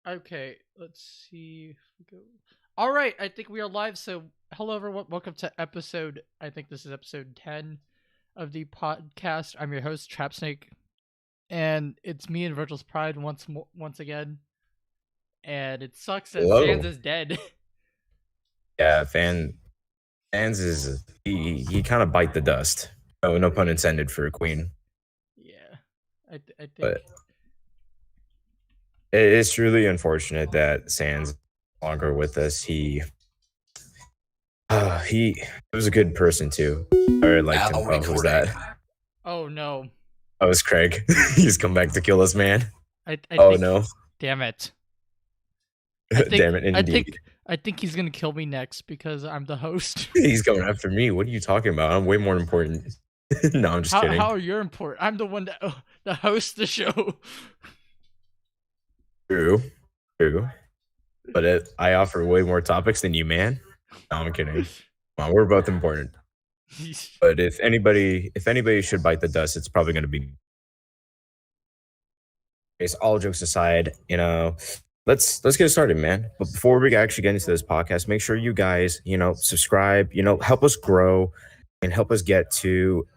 Okay, let's see. If we go. All right, I think we are live. So, hello everyone. Welcome to episode. I think this is episode 10 of the podcast. I'm your host, TrappedSnake, and it's me and VergilsPride once again. And it sucks that Sans Hello. is dead. Yeah, fans is he kind of bite the dust. No pun intended for a queen, Yeah, I think. but it's truly unfortunate that Sans no longer with us. He was a good person too. I liked him. Oh, who was that? Oh no, Oh, it was Craig. He's come back to kill us, man. I Oh think. no. Damn it. I think. Damn it! Indeed. I think he's gonna kill me next because I'm the host. He's coming after me. What are you talking about? I'm way more important. No, I'm just kidding. How are you important? I'm the one that hosts the show. True. But I offer way more topics than you, man. No, I'm kidding. Come on, we're both important. But if anybody should bite the dust, it's probably going to be me. It's all jokes aside, let's get started, man. But before we actually get into this podcast, make sure you guys, subscribe, help us grow and help us get to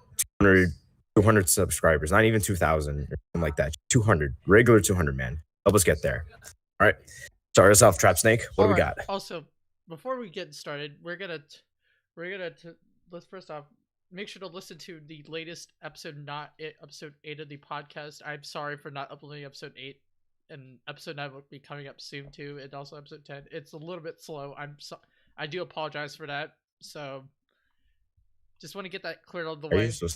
200 subscribers, not even 2,000 or something like that. 200, regular 200, man. Help us get there. All right. Start us off, TrappedSnake. What do we got? Also, before we get started, let's first off make sure to listen to the latest episode, episode 8 of the podcast. I'm sorry for not uploading episode 8, and episode 9 will be coming up soon too, and also episode 10. It's a little bit slow. I do apologize for that. So, just want to get that cleared out of the way. So,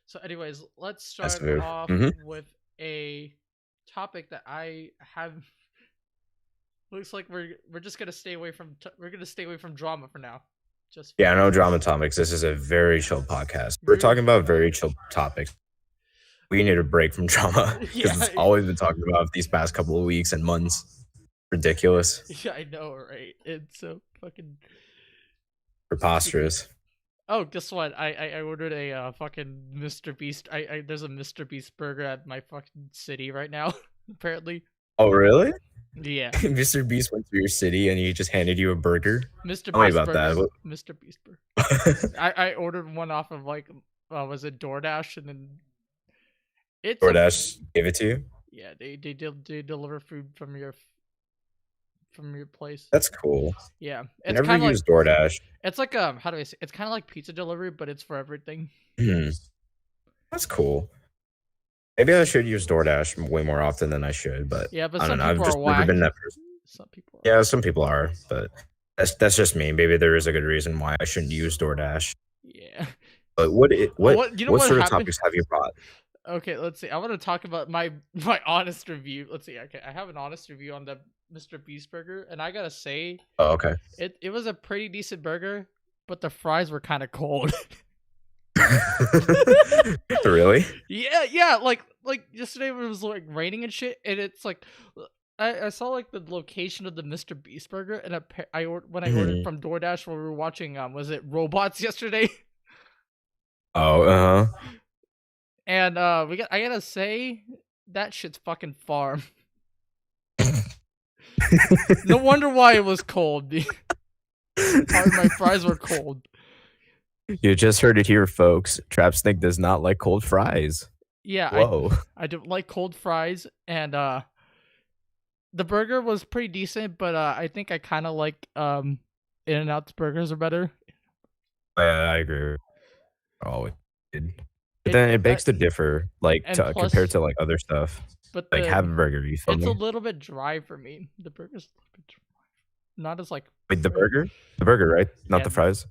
So, anyways, let's start off with a topic that I have. Looks like we're just gonna stay away from drama for now. No drama topics. This is a very chill podcast. We're talking about very chill topics. We need a break from drama because it's all we've been talking about these past couple of weeks and months. Ridiculous. Yeah, I know, right? It's so fucking preposterous. Oh, guess what? I ordered a fucking Mr. Beast. There's a Mr. Beast burger at my fucking city right now. Apparently. Oh really? Yeah. Mr. Beast went to your city and he just handed you a burger. Mr. Tell me about that. Mr. Beast burger. I ordered one off of was it DoorDash, and then DoorDash gave it to you. Yeah, they deliver food from your place. That's cool. Yeah, I never used DoorDash. It's like how do I say? It's kind of like pizza delivery, but it's for everything. That's cool. Maybe I should use DoorDash way more often than I should, but yeah, but I don't know. I've just never been that person. Some people. Yeah, some people are, but that's just me. Maybe there is a good reason why I shouldn't use DoorDash. Yeah. But what sort of topics have you brought? Okay, let's see. I want to talk about my honest review. Let's see. Okay, I have an honest review on the Mr. Beast burger, and I gotta say, oh, okay, it was a pretty decent burger, but the fries were kind of cold. Really? Yeah. Like yesterday when it was like raining and shit, and it's like I saw like the location of the Mr. Beast burger, and I ordered from DoorDash when we were watching was it Robots yesterday? Oh, And I gotta say that shit's fucking farm. No wonder why it was cold. My fries were cold. You just heard it here, folks. TrappedSnake does not like cold fries. Yeah, whoa. I don't like cold fries, and the burger was pretty decent, but I think I kind of like In-N-Out's burgers are better. I agree. Oh, but then it begs to differ, compared to like other stuff. But have a burger, you feel me? It's a little bit dry for me. The burger's a little bit dry. Not as like. Wait, the burger, right? Not the fries.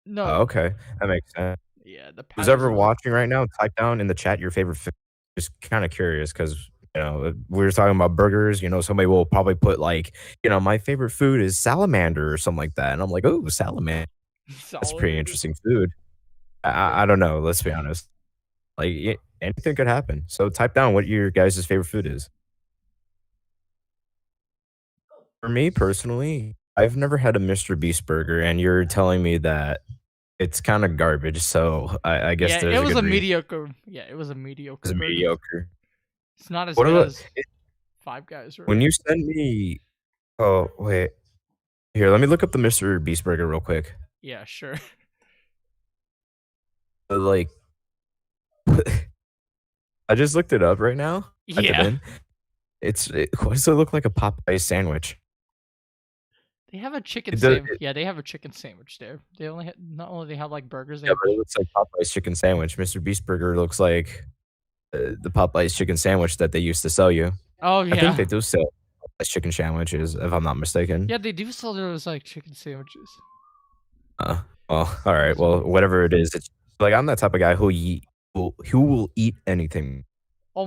No. Oh, okay, that makes sense. Yeah, who's ever watching right now, type down in the chat your favorite food. Just kind of curious because we're talking about burgers. Somebody will probably put my favorite food is salamander or something like that, and I'm like, oh, salamander. That's pretty interesting food. I don't know. Let's be honest. Anything could happen. So type down what your guys' favorite food is. For me personally, I've never had a Mr. Beast burger, and you're telling me that It's kind of garbage, so I guess Yeah, it there's a was good a reason. mediocre. Yeah, it was a mediocre It's burger. mediocre. It's not as What good about as Five Guys, when really. you send me? Oh wait, here. Let me look up the Mr. Beast burger real quick. Yeah, sure. Like, I just looked it up right now. Typed it Yeah, in. What does it look like a Popeye sandwich? they have a chicken It does. sandwich. Yeah, they have a chicken sandwich there. They only not only they have like burgers. They Yeah, have. but it looks like Popeye's chicken sandwich. Mr. Beast burger looks like the Popeye's chicken sandwich that they used to sell you. Oh I think yeah, they do sell Popeye's chicken sandwiches, if I'm not mistaken. yeah. They do sell those like chicken sandwiches. Uh, well, all right. Those are Well, whatever it is, it's like I'm that type of guy who will eat anything.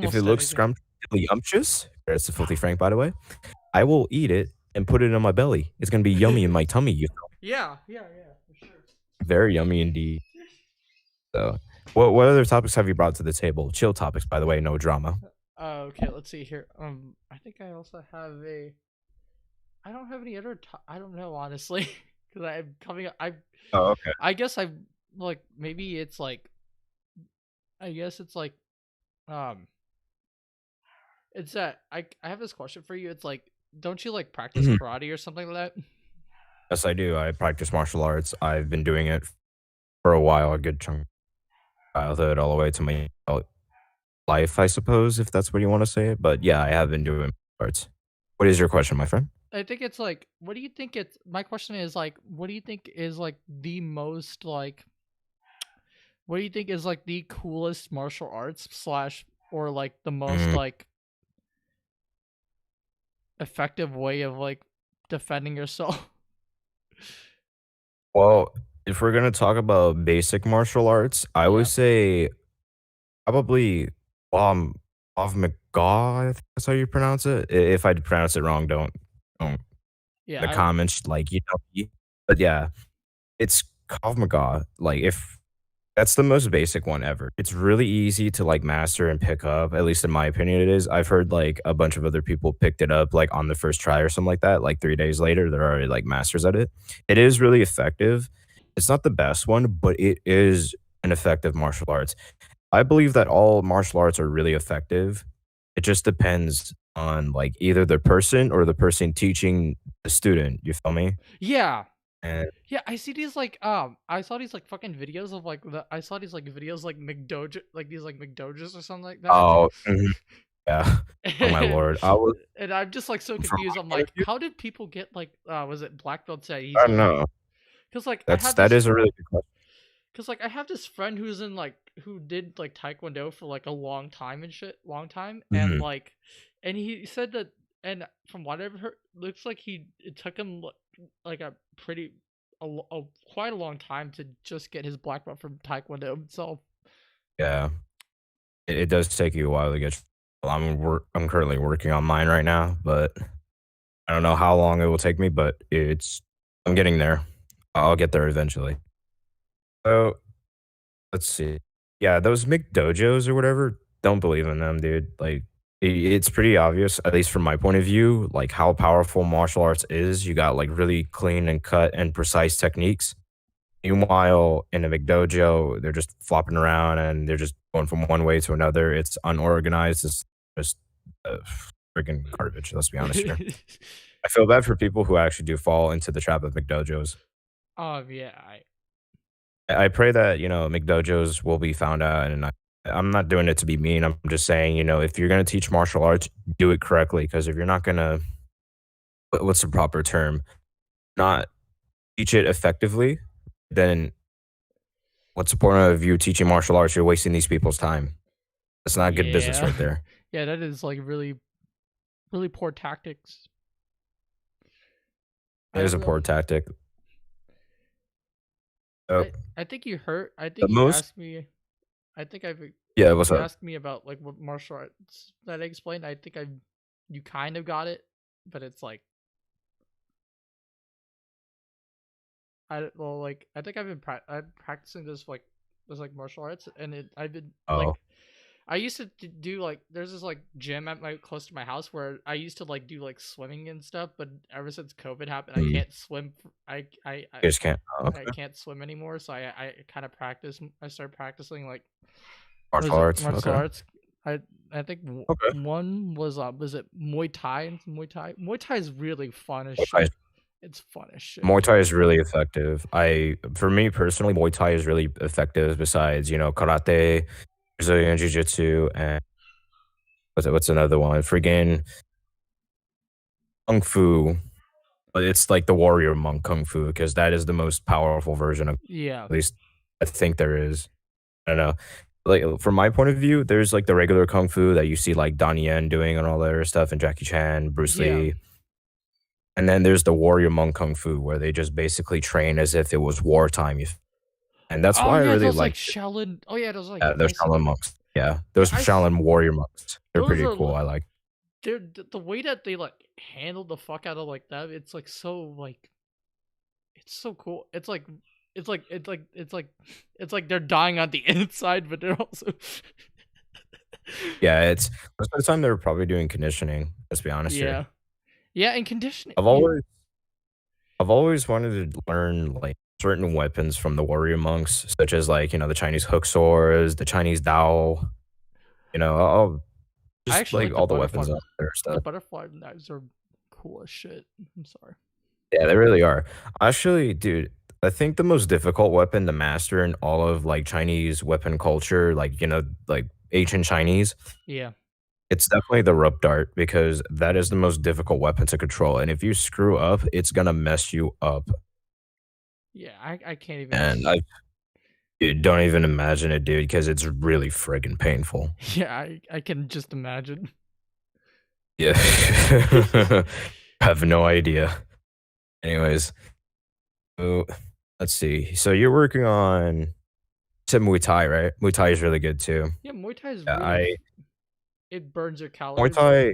If it almost looks anything. scrumptious, that's a filthy Frank, by the way. I will eat it and put it in my belly. It's gonna be yummy in my tummy. You feel Yeah, yeah, yeah, for sure. very yummy indeed. So, what other topics have you brought to the table? Chill topics, by the way, no drama. Okay, let's see here. I think I also have a. I don't have any other. I don't know honestly, because I'm coming. Oh, okay. I guess I like maybe it's like. I guess it's like. Um. It's that I have this question for you. It's like, don't you like practice Mhm. karate or something like that? Yes, I do. I practice martial arts. I've been doing it for a while, a good chunk of childhood, all the way to my adult life, I suppose, if that's what you want to say. But yeah, I have been doing martial arts. What is your question, my friend? I think it's like, what do you think it's? My question is like, what do you think is like the most like? What do you think is like the coolest martial arts slash or like the most Mm, like effective way of like defending yourself? well, if we're gonna talk about basic martial arts, I would Yeah, say probably um Krav Maga. I think that's how you pronounce it. If I pronounce it wrong, don't in yeah, the comments like you know. But yeah, it's Krav Maga. Like if that's the most basic one ever. It's really easy to, like, master and pick up, at least in my opinion it is. I've heard, like, a bunch of other people picked it up, like, on the first try or something like that, like, 3 days later, they're already, like, masters at it. It is really effective. It's not the best one, but it is an effective martial arts. I believe that all martial arts are really effective. It just depends on, like, either the person or the person teaching the student, you feel me? yeah, And yeah. I see these like I saw these like fucking videos of like I saw these like videos like McDojo like these like McDojos or something like that. oh, mhm, yeah. Oh my and, lord. I was and I'm just like so from confused. I'm my point of like, view how did people get like was it black belt say I he's don't know. because like I That's have that this is a really good question. because like I have this friend who's in like who did like taekwondo for like a long time and shit, long time, and Mhm. like, and he said that, and from what I've heard, looks like it took him like a pretty quite a long time to just get his black belt from taekwondo himself. Yeah. It does take you a while to get I'm currently working on mine right now, but I don't know how long it will take me, but I'm getting there. I'll get there eventually. So, let's see. Yeah, those McDojos or whatever, don't believe in them, dude. Like, it's pretty obvious, at least from my point of view, like, how powerful martial arts is. You got, like, really clean and cut and precise techniques. Meanwhile, in a McDojo, they're just flopping around and they're just going from one way to another. It's unorganized. It's just freaking garbage. Let's be honest here. I feel bad for people who actually do fall into the trap of McDojos. Yeah, I pray that McDojos will be found out, and I'm not doing it to be mean. I'm just saying, if you're gonna teach martial arts, do it correctly. Because if you're not gonna, what's the proper term? Not teach it effectively, then what's the point of you teaching martial arts? You're wasting these people's time. That's not good business yeah, right there. yeah. That is like really poor tactics. I It is don't a know. poor tactic. Uh, I think you hurt. I the think you most asked me. I think I've Yeah, what's you up? asked me about like what martial arts that I explained. I think I you kind of got it, but it's like well I think I'm practicing this like martial arts and I've been like Oh. I used to do like there's this like gym at my close to my house where I used to like do like swimming and stuff, but ever since COVID happened, I Mm, can't swim. you just can't. Oh, I okay. can't swim anymore, so I kind of practice. I started practicing like what is Martial it arts. martial Okay. arts. I think Okay. one was it Muay Thai and Muay Thai. Muay Thai is really fun as Muay Thai, shit. It's fun as shit. Muay Thai is really effective. For me personally, Muay Thai is really effective. Besides, karate, Brazilian Jiu Jitsu, and what's another one? Friggin' Kung Fu. But it's like the warrior monk Kung Fu because that is the most powerful version of, Yeah, at least I think there is. I don't know. Like from my point of view, there's like the regular kung fu that you see like Donnie Yen doing and all that other stuff, and Jackie Chan, Bruce yeah. Lee, and then there's the warrior monk kung fu where they just basically train as if it was wartime. And that's Oh why I yeah, really those like like Shaolin. Oh yeah, those like those Shaolin basically. monks. Yeah, Yeah, those Shaolin warrior monks. They're those pretty are cool. I like. they're the way that they like handle the fuck out of like that. It's like so like it's so cool. It's like they're dying on the inside, but they're also Yeah, it's most of the time they're probably doing conditioning. Let's be honest here. yeah, yeah, and conditioning. I've Yeah, always I've always wanted to learn like certain weapons from the warrior monks, such as like the Chinese hook swords, the Chinese Dao. I'll I just actually like like the all the butterfly. weapons out there The stuff. butterfly knives are cool as shit. I'm sorry. Yeah, they really are. Actually, dude, I think the most difficult weapon to master in all of like Chinese weapon culture, like like ancient Chinese, Yeah, it's definitely the rope dart because that is the most difficult weapon to control. And if you screw up, it's gonna mess you up. yeah. I can't even. And I Dude, don't even imagine it, dude, because it's really friggin' painful. Yeah, I can just imagine. Yeah. I have no idea. Anyways, so let's see. So you're working on said Muay Thai, right? Muay Thai is really good too. Yeah, Muay Thai is Yeah, really. It burns your Muay calories. Thai,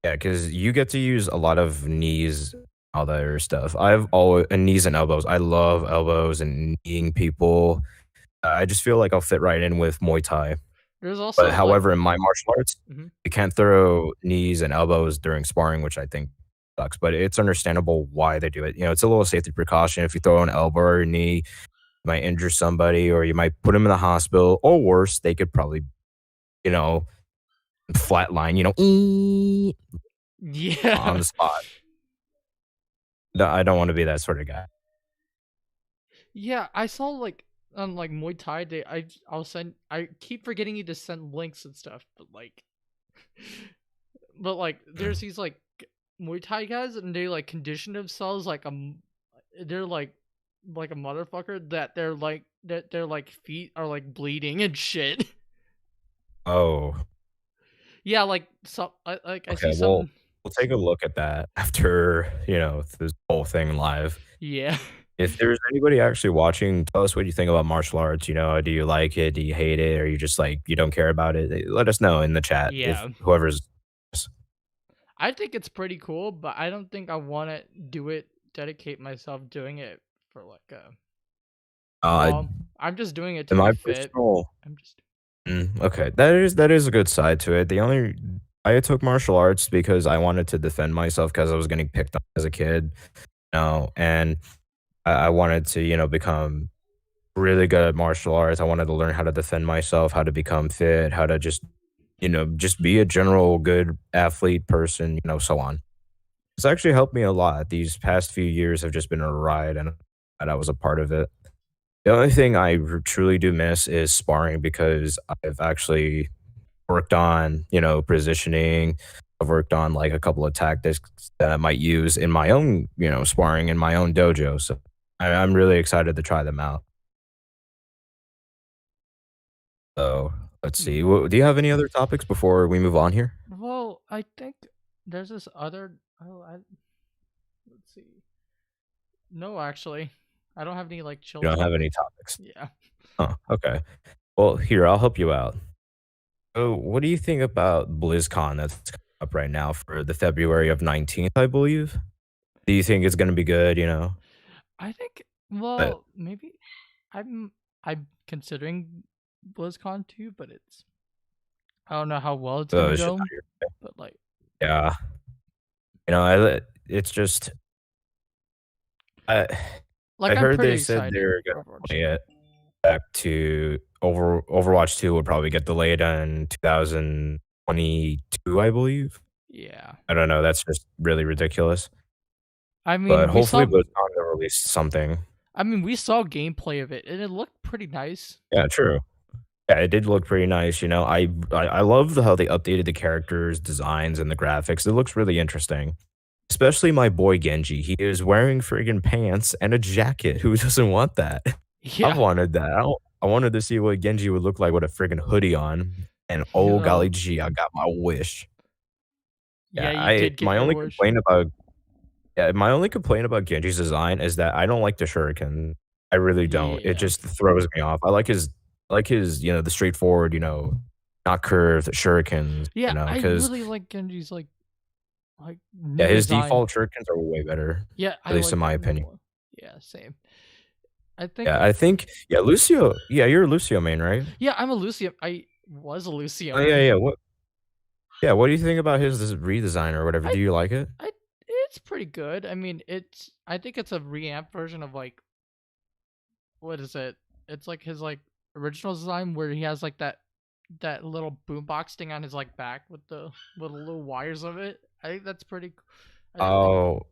yeah, because you get to use a lot of knees, all that other stuff. I've always and knees and elbows. I love elbows and kneeing people. I just feel like I'll fit right in with Muay Thai. There's But also like. however, in my martial arts, Mhm. you can't throw knees and elbows during sparring, which I think sucks, but it's understandable why they do it. It's a little safety precaution. If you throw an elbow or a knee, you might injure somebody or you might put them in the hospital, or worse, they could probably, you know, flatline, on Yeah. the spot. No, I don't want to be that sort of guy. Yeah, I saw like on like Muay Thai they I'll send I keep forgetting you to send links and stuff, but like there's Mm. these like Muay Thai guys and they like condition themselves like they're like a motherfucker that their like feet are like bleeding and shit. Oh, Yeah, like so I okay. see Well, some. we'll take a look at that after, this whole thing live. Yeah. If there's anybody actually watching, tell us what you think about martial arts. Do you like it? Do you hate it? Or you just like you don't care about it? Let us know in the chat if Yeah. whoever's. I think it's pretty cool, but I don't think I want to do it, dedicate myself doing it for like a. Uh, Well, I'm just doing it to in be my fit. personal, I'm just. okay, that is a good side to it. The only I took martial arts because I wanted to defend myself because I was getting picked on as a kid, and I wanted to become really good at martial arts. I wanted to learn how to defend myself, how to become fit, how to just be a general good athlete person, so on. It's actually helped me a lot. These past few years have just been a ride, and I was a part of it. The only thing I truly do miss is sparring because I've actually worked on, positioning. I've worked on like a couple of tactics that I might use in my own, sparring in my own dojo. So I'm really excited to try them out. So let's see. Yeah. Do you have any other topics before we move on here? Well, I think there's this other. Oh, let's see. No, actually, I don't have any like chill You don't have any topics. topics. Yeah. Huh, okay. Well, here, I'll help you out. So, what do you think about BlizzCon that's coming up right now for the February of 19th, I believe? Do you think it's gonna be good, I think. Uh, Well, maybe I'm considering BlizzCon too, but it's I don't know how well it's So gonna it's just go, not your but like, yeah. You know, it's just I I I'm heard pretty they said excited they're for gonna Overwatch play 2. it back to Overwatch 2 would probably get delayed in 2022, I believe. Yeah. I don't know, that's just really ridiculous. I But mean, we hopefully saw BlizzCon will release something. we saw gameplay of it and it looked pretty nice. Yeah, true. Yeah, it did look pretty nice, you know, I love how they updated the characters, designs, and the graphics. It looks really interesting. Especially my boy Genji. He is wearing friggin' pants and a jacket. Who doesn't want that? I Yeah. wanted that. I wanted to see what Genji would look like with a friggin' hoodie on, and oh golly Yo. gee, I got my wish. Yeah, Yeah, you I did get my your only wish. complaint about yeah, my only complaint about Genji's design is that I don't like the shuriken. I really don't. It Yeah. just throws me off. I like his, you know, the straightforward, you know, not curved shurikens, Yeah, you know, I because really like Genji's yeah, new his design. default shurikens are way better, Yeah, at I least in like my them opinion. more. Yeah, same. I think Yeah, I think yeah, Lucio yeah, you're a Lucio main, right? yeah, I'm a Lucio. I was a Lucio Oh, yeah, main. yeah, what do you think about his this redesign or whatever? I Do you like it? it's pretty good. I mean, I think it's a reamp version of what is it? It's like his original design where he has like that little boombox thing on his back with the little wires of it. I think that's pretty. I think Oh,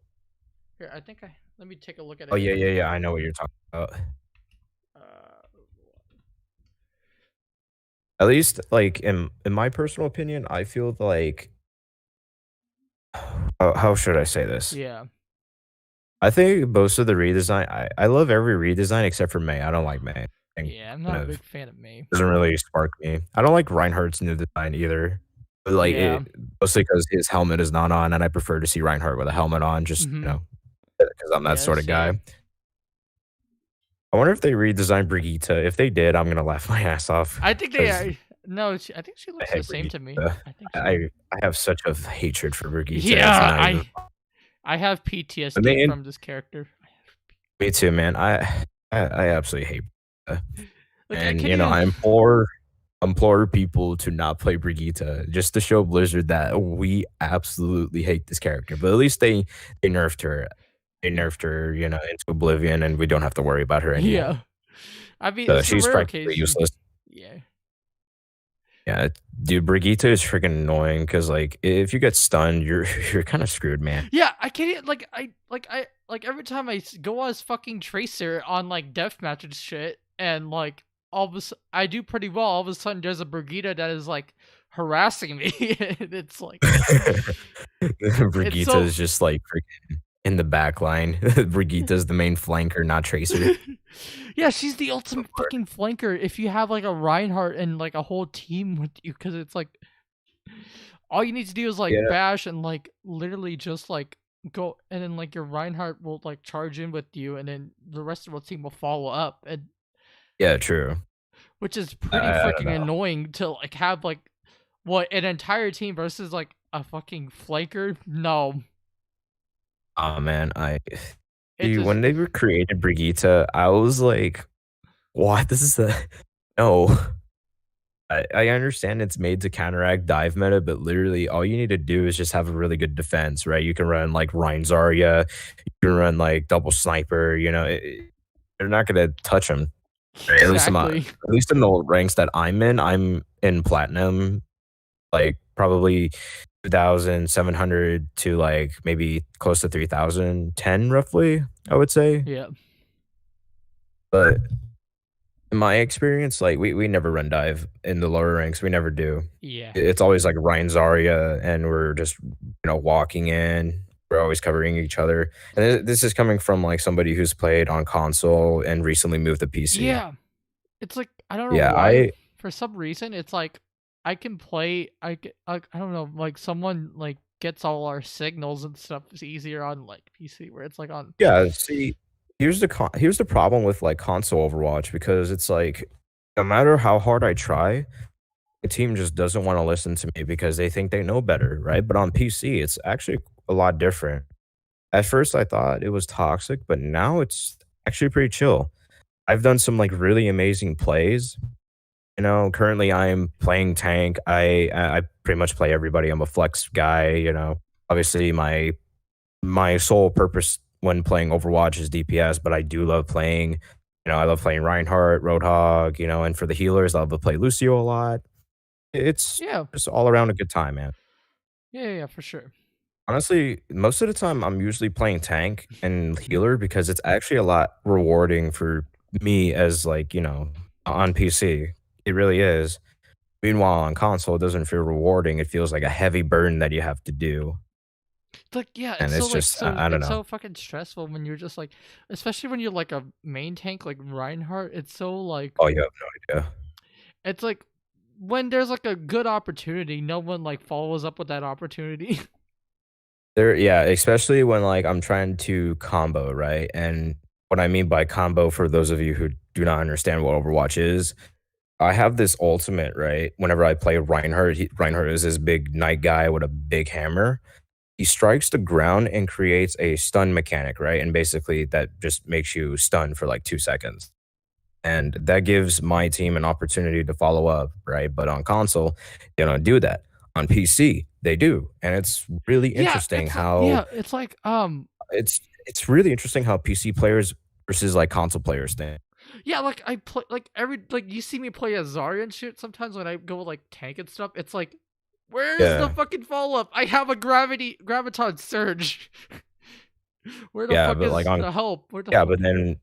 here. I think I let me take a look at oh, it yeah, yeah, again. yeah, I know what you're talking about. Uh, At least, like, in my personal opinion, I feel like how should I say this? yeah, I think most of the redesign I love every redesign except for May. I don't like May. And yeah. I'm kind not a of big fan of me. doesn't really spark me. I don't like Reinhardt's new design either. But, like, Yeah. mostly because his helmet is not on, and I prefer to see Reinhardt with a helmet on just, you Mm-hmm. know, because 'cause I'm that Yeah. sort of guy. Same. I wonder if they redesigned Brigitte. If they did, I'm gonna laugh my ass off I think they because are. No, I think she I looks the hate same Brigitte. to me. I think she. I have such a hatred for Brigitte, it's Yeah, not even I have I PTSD mean, from this character. me too, man. I absolutely hate Brigitte. Like I And, can't you know, even. implore people to not play Brigitte just to show Blizzard that we absolutely hate this character, but at least they nerfed her. They nerfed her, you know, into oblivion, and we don't have to worry about her anymore. Yeah, I mean it's a She's rare practically occasion. useless. Yeah, Yeah, dude, Brigitte is freaking annoying because, like, if you get stunned, you're you're kinda screwed, man. yeah. I can't every time go as fucking Tracer on deathmatch and shit, and all of I do pretty well. All of a sudden, there's a Brigitte that is harassing me, and it's it's Brigitte so is just, like, freaking in the back line. Brigitte's the main flanker, not Tracer. yeah, she's the ultimate fucking flanker if you have a Reinhardt and a whole team with you, because it's all you need to do is Yeah. bash and literally just go, and then your Reinhardt will charge in with you, and then the rest of the team will follow up, and Yeah, true. which is pretty I don't freaking know. annoying to have what, an entire team versus a fucking flanker. No, Oh man, I it dude, just when they were created Brigitte, I was like, "What? This is the no." I understand it's made to counteract dive meta, but literally all you need to do is just have a really good defense, right? You can run like Rein Zarya, you can run like double sniper, you know, they're not gonna touch him. Right? exactly. At least in the ranks that I'm in platinum, like probably 2,700 to like maybe close to 3,010 roughly, I would say. Yeah, But in my experience, like we never run dive in the lower ranks. We never do. yeah, It's always like Ryan Zarya, and we're just walking in. We're always covering each other. And this is coming from like somebody who's played on console and recently moved to PC. yeah. It's I don't know Yeah, why. I For some reason, it's I can play. I don't know. Someone gets all our signals and stuff is easier on PC, where it's on. yeah. See, here's the problem with like console Overwatch because it's like no matter how hard I try, the team just doesn't want to listen to me because they think they know better, right? But on PC, it's actually a lot different. At first, I thought it was toxic, but now it's actually pretty chill. I've done some like really amazing plays Currently I'm playing tank. I pretty much play everybody. I'm a flex guy. Obviously my sole purpose when playing Overwatch is DPS, but I do love playing. I love playing Reinhardt, Roadhog. And for the healers, I love to play Lucio a lot. It's Yeah. just all around a good time, man. Yeah, for sure. Honestly, most of the time I'm usually playing tank and Mhm. healer because it's actually a lot rewarding for me as like, on PC. It really is. Meanwhile, on console, it doesn't feel rewarding. It feels like a heavy burden that you have to do. Like, yeah, And it's so it's like just, so I don't it's know. so fucking stressful when you're just like, especially when you're like a main tank like Reinhardt. It's so like, Oh, you have no idea. it's like when there's like a good opportunity, no one like follows up with that opportunity. Yeah, especially when like I'm trying to combo, right? And what I mean by combo, for those of you who do not understand what Overwatch is, I have this ultimate, right? Whenever I play Reinhardt, Reinhardt is this big knight guy with a big hammer. He strikes the ground and creates a stun mechanic, right? And basically that just makes you stun for like 2 seconds. And that gives my team an opportunity to follow up, right? But on console, they don't do that. On PC, they do. And it's really Yeah, interesting how it's like it's really interesting how PC players versus like console players think. yeah, like I play like every like you see me play as Zarya and shit sometimes when I go like tank and stuff. It's like, where's the Yeah. fucking follow up? I have a graviton surge. Where the Yeah, fuck but like is on the help? Where the yeah, fuck? but then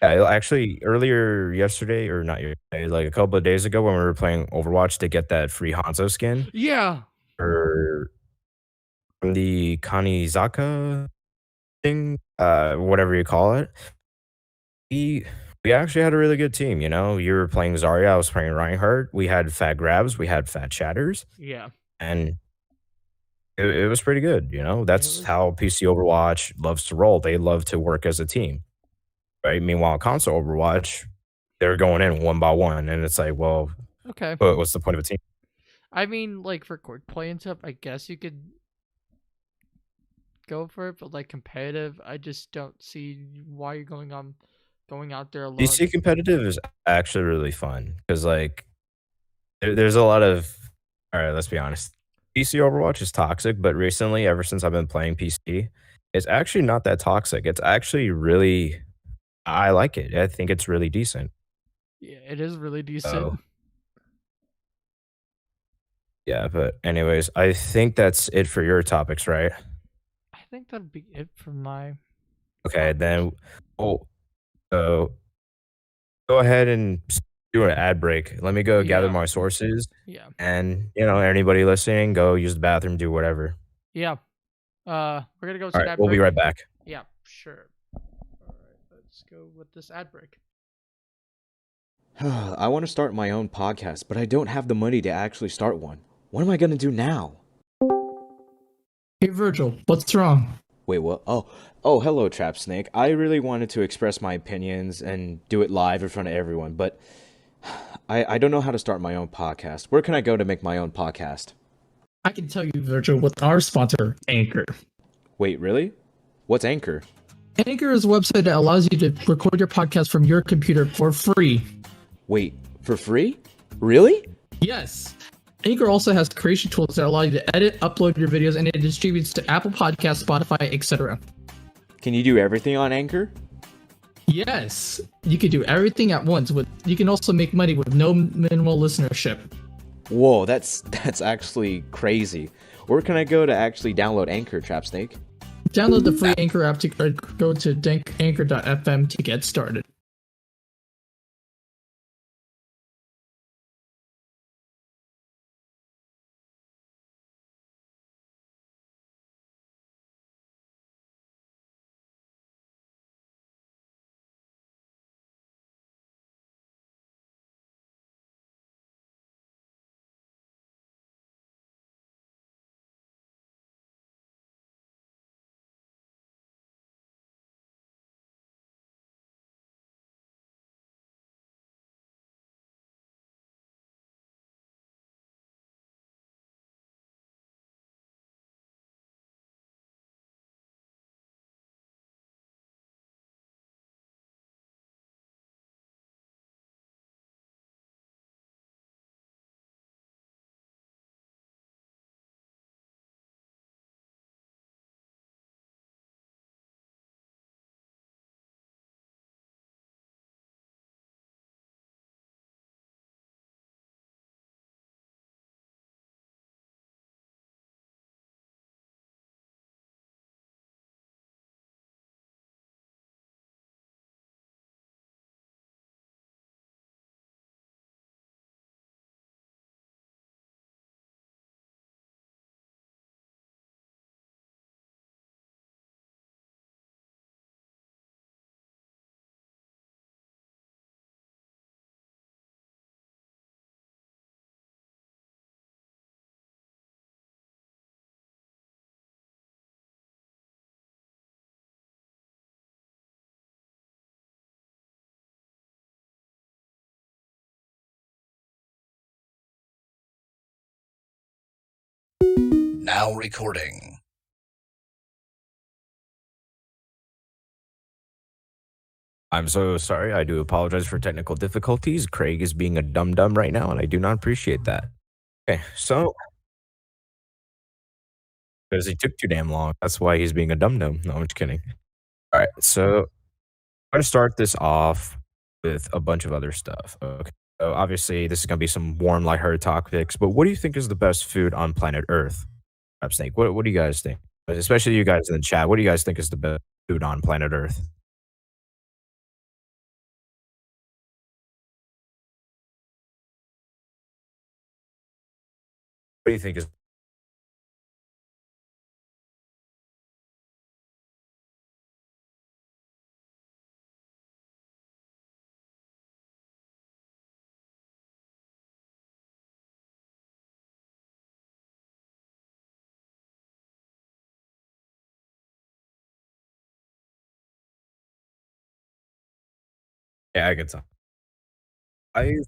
yeah, actually earlier yesterday or not yesterday, like a couple of days ago when we were playing Overwatch to get that free Hanzo skin Yeah, or from the Kanizaka thing, whatever you call it. We we actually had a really good team, you know? You were playing Zarya, I was playing Reinhardt. We had fat grabs, we had fat shatters, yeah. and it was pretty good, you know? It That's was how PC Overwatch loves to roll. They love to work as a team, right? Meanwhile, console Overwatch, they're going in one by one, and it's like, well, okay. what's the point of a team? I mean, like for quick play and stuff, I guess you could go for it, but like competitive, I just don't see why you're going out there alone. PC competitive is actually really fun because, like, there's a lot of alright, let's be honest. PC Overwatch is toxic, but recently, ever since I've been playing PC, it's actually not that toxic. It's actually really I like it. I think it's really decent. Yeah, it is really So, decent. yeah, but anyways, I think that's it for your topics, right? I think that'd be it for my Okay, topics. then oh, so go ahead and do an ad break. Let me go gather Yeah, my sources, yeah, and, anybody listening, go use the bathroom, do whatever. yeah. We're gonna go to an Alright, ad we'll be break. right back. Yeah, sure. All right, let's go with this ad break. I want to start my own podcast, but I don't have the money to actually start one. What am I going to do now? Hey Virgil, what's wrong? Wait, what? Oh, hello, TrappedSnake. I really wanted to express my opinions and do it live in front of everyone, but I don't know how to start my own podcast. Where can I go to make my own podcast? I can tell you, Virgil, with our sponsor, Anchor. Wait, really? What's Anchor? Anchor is a website that allows you to record your podcast from your computer for free. Wait, for free? Really? Yes. Anchor also has creation tools that allow you to edit, upload your videos, and it distributes to Apple Podcasts, Spotify, etc. Can you do everything on Anchor? Yes, you can do everything at once. You can also make money with no minimal listenership. Whoa, that's actually crazy. Where can I go to actually download Anchor, TrappedSnake? Download the free Anchor app or go to anchor.fm to get started. Now recording. I'm so sorry. I do apologize for technical difficulties. Craig is being a dum-dum right now, and I do not appreciate that. Okay, so because he took too damn long. That's why he's being a dum-dum. No, I'm just kidding. All right, so I'm going to start this off with a bunch of other stuff. Okay, so obviously this is going to be some warm, lighthearted topics, but what do you think is the best food on planet Earth? Snake, what do you guys think? Especially you guys in the chat, what do you guys think is the best food on planet Earth? What do you think is Yeah, I can tell. I've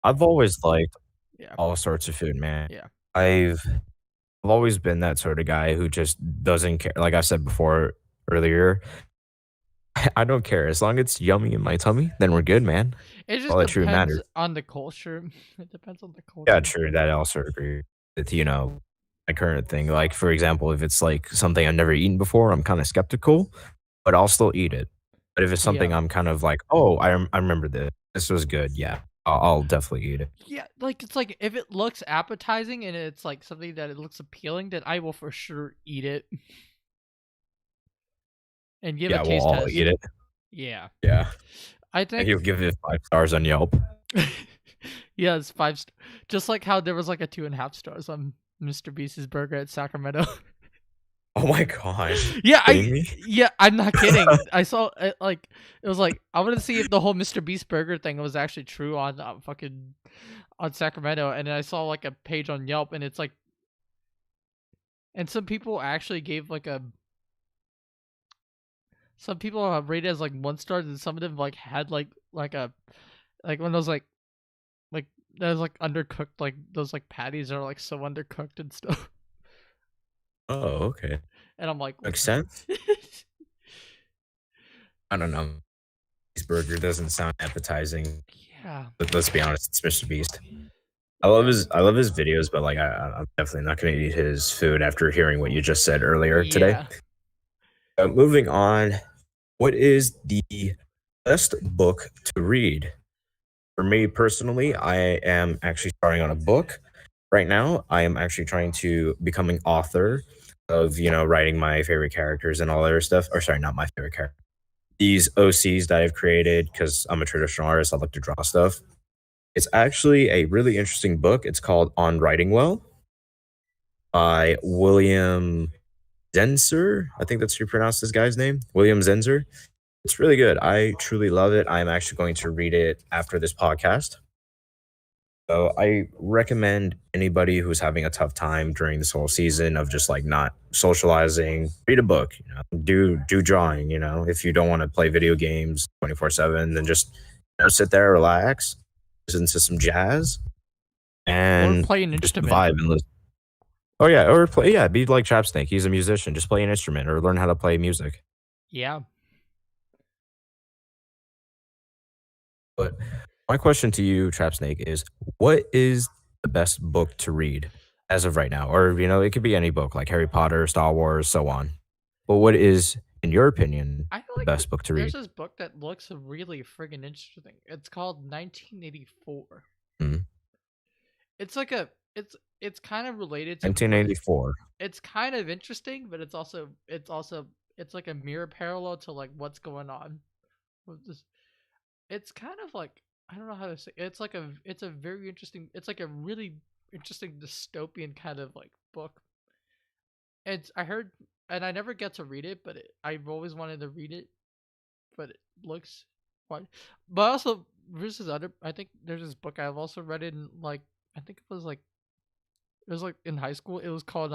I've always liked Yeah. all sorts of food, man. Yeah. I've always been that sort of guy who just doesn't care. Like I said before earlier, I don't care as long as it's yummy in my tummy. Then we're good, man. It just All that truly depends matters. on the culture. It depends on the Yeah, culture. true. That I also agree with my current thing. Like for example, if it's like something I've never eaten before, I'm kind of skeptical, but I'll still eat it. But if it's something Yeah. I'm kind of like, oh, I remember this. This was good. Yeah, I'll definitely eat it. Yeah, like it's like if it looks appetizing and it's like something that it looks appealing, then I will for sure eat it and give Yeah, a we'll taste all test. eat it. Yeah, Yeah, I and think. he'll give it 5 stars on Yelp. Yeah, it's 5 just like how there was like a 2.5 stars on Mr. Beast's burger at Sacramento. Oh my god. Yeah, Kidding me? I'm not kidding. I saw it, like it was like I wanted to see if the whole Mr. Beast burger thing was actually true on fucking on Sacramento, and then I saw like a page on Yelp, and it's like, and some people actually gave like some people have rated as like 1 star, and some of them like had like a like one of those like that was like undercooked, like those like patties are like so undercooked and stuff. Oh, okay. And I'm like, Makes sense. I don't know. This burger doesn't sound appetizing. yeah, But let's be honest, it's Mr. Beast. I love his videos, but like I'm definitely not gonna eat his food after hearing what you just said earlier today. yeah. Moving on, what is the best book to read? For me personally, I am actually starting on a book right now. I am actually trying to become an author of writing my favorite characters and all that other stuff. Or sorry, not my favorite character. These OCs that I've created because I'm a traditional artist. I like to draw stuff. It's actually a really interesting book. It's called On Writing Well by William Zenzer. I think that's how you pronounce this guy's name. William Zenzer. It's really good. I truly love it. I'm actually going to read it after this podcast. So I recommend anybody who's having a tough time during this whole season of just like not socializing, read a book, do drawing, if you don't want to play video games 24/7, then just sit there, relax, listen to some jazz, and Or play an just instrument. vibe and listen. Oh yeah, or play, yeah, be like TrappedSnake. He's a musician. Just play an instrument or learn how to play music. Yeah. But my question to you, TrappedSnake, is what is the best book to read as of right now? Or, it could be any book like Harry Potter, Star Wars, so on. But what is, in your opinion, I feel the like best book to read? there's this book that looks really friggin' interesting. It's called 1984. Mhm. It's like it's kind of related to 1984. It's kind of interesting, but it's like a mirror parallel to like what's going on with this. It's kind of like, I don't know how to say. It's a very interesting. It's like a really interesting dystopian kind of like book. I heard, and I never get to read it, but I've always wanted to read it. But it looks fun. But also, there's this other. I think there's this book I've also read in like, I think it was like in high school. It was called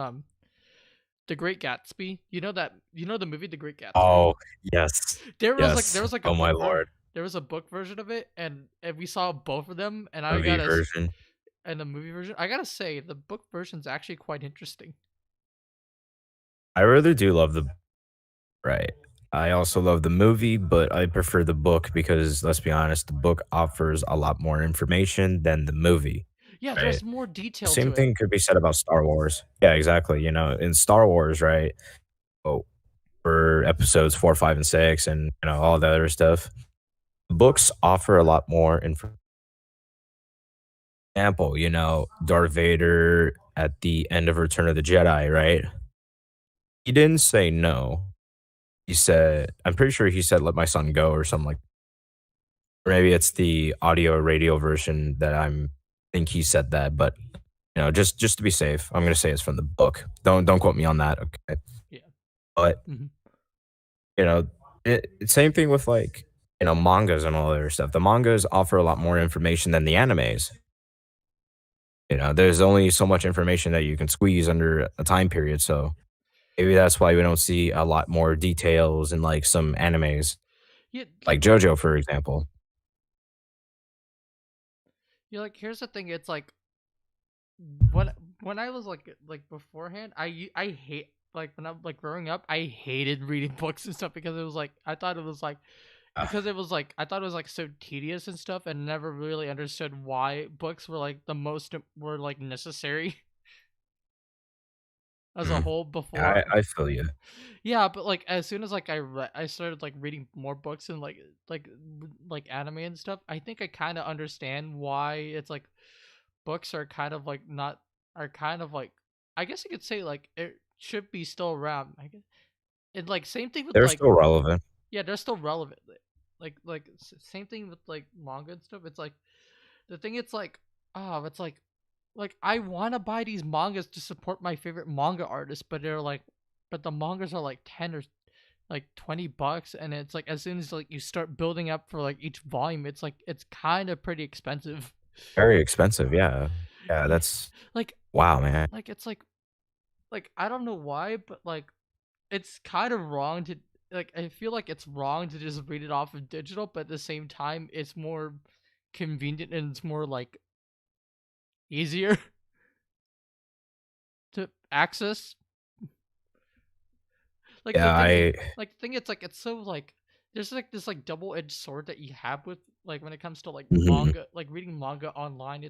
The Great Gatsby. You know the movie The Great Gatsby. Oh yes. There was like a oh my book lord. there was a book version of it, and we saw both of them, and Movie version. and the movie version. I gotta say, the book version's actually quite interesting. I really do love the right. I also love the movie, but I prefer the book because let's be honest, the book offers a lot more information than the movie, Yeah, right? there's more The detail same to it. thing could be said about Star Wars. Yeah, exactly. In Star Wars, right? Oh, for episodes 4, 5, and 6, and all the other stuff. Books offer a lot more information. Example, Darth Vader at the end of Return of the Jedi, right? He didn't say no. He said, I'm pretty sure he said, "Let my son go," or something like. Or maybe it's the audio or radio version that think he said that, but just to be safe, I'm gonna say it's from the book. Don't quote me on that, okay? Yeah. But Mhm. same thing with mangas and all that other stuff. The mangas offer a lot more information than the animes. There's only so much information that you can squeeze under a time period, so maybe that's why we don't see a lot more details in like some animes, Yeah, like JoJo, for example. like here's the thing. It's like when when I was like beforehand, I hate like when I'm like growing up, I hated reading books and stuff because it was like I thought it was like because it was like I thought it was like so tedious and stuff, and never really understood why books were like the most were like necessary as a Mhm. whole Yeah, before. I feel you. Yeah, but like as soon as like I started like reading more books and like anime and stuff, I think I kind of understand why it's like books are kind of like not are kind of like I guess you could say like it should be still around. I guess and like same thing with They're like still relevant. yeah, they're still relevant. Same thing with like manga and stuff. It's like the thing. It's like it's like I want to buy these mangas to support my favorite manga artists, but they're like, but the mangas are like 10 or like $20, and it's like as soon as like you start building up for like each volume, it's like it's kind of pretty expensive. Very expensive, yeah. Yeah, Yeah, that's like wow, man. it's like I don't know why, but like it's kind of wrong to like I feel like it's wrong to just read it off of digital, but at the same time it's more convenient and it's more like easier to access. Like the Yeah, thing is I like the thing it's like it's so like there's like this like double-edged sword that you have with like when it comes to like mhm, manga, like reading manga online.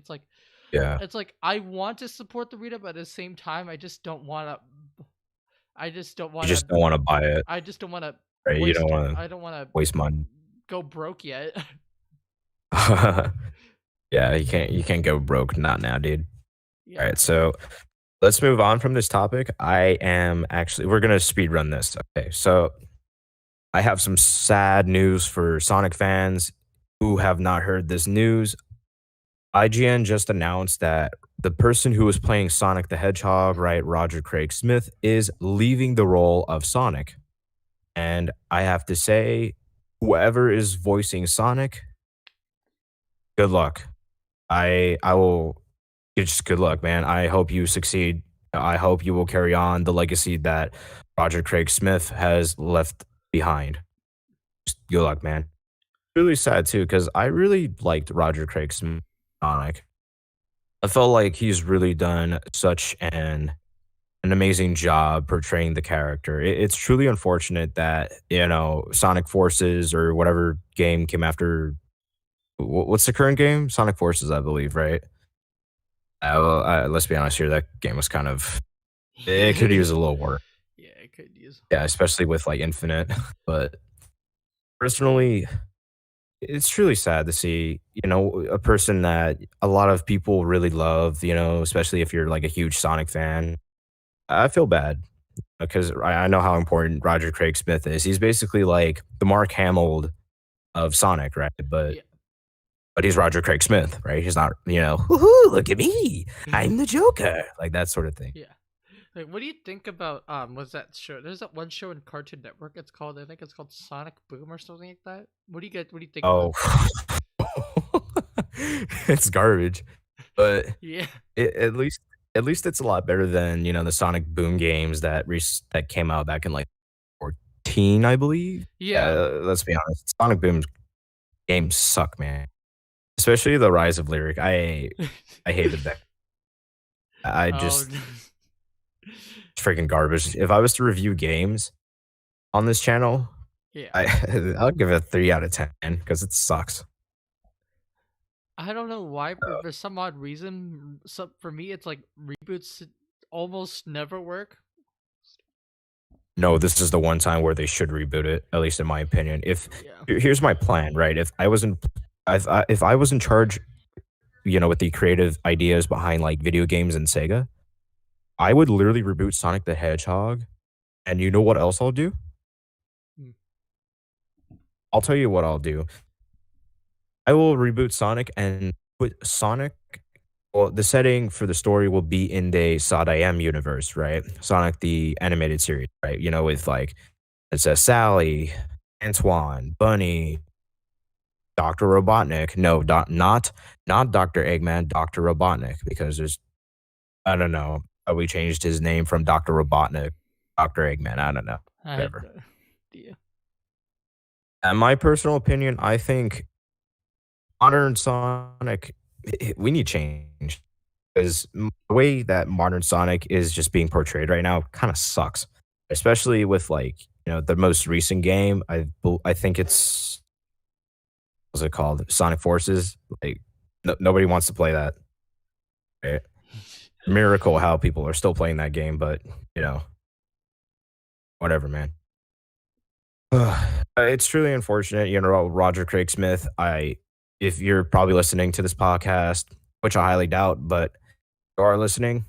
yeah. It's like I want to support the reader, but at the same time I just don't You want to just don't wanna buy it, I just don't want to right? You don't waste wanna I don't want to waste money. go broke yet. Yeah, you can't go broke, not now, dude. Yeah. Alright, so let's move on from this topic. We're gonna speed run this, okay? So, I have some sad news for Sonic fans who have not heard this news. IGN just announced that the person who was playing Sonic the Hedgehog, right, Roger Craig Smith, is leaving the role of Sonic. And I have to say, whoever is voicing Sonic, good luck. I will it's just good luck, man. I hope you succeed. I hope you will carry on the legacy that Roger Craig Smith has left behind. Just good luck, man. Really sad too, because I really liked Roger Craig Smith Sonic. I felt like he's really done such an amazing job portraying the character. It's truly unfortunate that Sonic Forces or whatever game came after. What's the current game? Sonic Forces, I believe, right? Let's be honest here. That game was kind of it could use a little work. Yeah, it could use. Yeah, especially with like Infinite. But personally, it's truly sad to see a person that a lot of people really love. Especially if you're like a huge Sonic fan. I feel bad because I know how important Roger Craig Smith is. He's basically like the Mark Hamill of Sonic, right? But Yeah. but he's Roger Craig Smith, right? He's not, woohoo, look at me, I'm the Joker, like that sort of thing. Yeah. Like, what do you think about what's that show? There's that one show in Cartoon Network. It's called I think it's called Sonic Boom or something like that. What do you think about Oh, it's garbage, but it? Yeah. at least it's a lot better than the Sonic Boom games that came out back in like 14, I believe. Yeah. Let's be honest, Sonic Boom games suck, man. especially the rise of lyric. I hated that. I Oh, just freaking garbage. If I was to review games on this channel, yeah. I'll give it a 3 out of 10 because it sucks. I don't know why, but for some odd reason, for me, it's like reboots almost never work. No, this is the one time where they should reboot it, at least in my opinion. If Yeah. here's my plan, right? If I was in charge, with the creative ideas behind like video games and Sega, I would literally reboot Sonic the Hedgehog. And you know what else I'll do? Hmm. I'll tell you what I'll do. I will reboot Sonic and put Sonic. Well, the setting for the story will be in the SODIM universe, right? Sonic the animated series, right? With like it says Sally, Antoine, Bunny, Dr. Robotnik. No, not Dr. Eggman, Dr. Robotnik, because I don't know. We changed his name from Dr. Robotnik, Dr. Eggman. I don't know. Whatever. Yeah. In my personal opinion, I think modern Sonic, we need change because the way that modern Sonic is just being portrayed right now kind of sucks, especially with like the most recent game. I think it's what's it called? Sonic Forces. Like nobody wants to play that. Right? Miracle how people are still playing that game, but whatever, man. It's truly unfortunate, Roger Craig Smith. If you're probably listening to this podcast, which I highly doubt, but you are listening,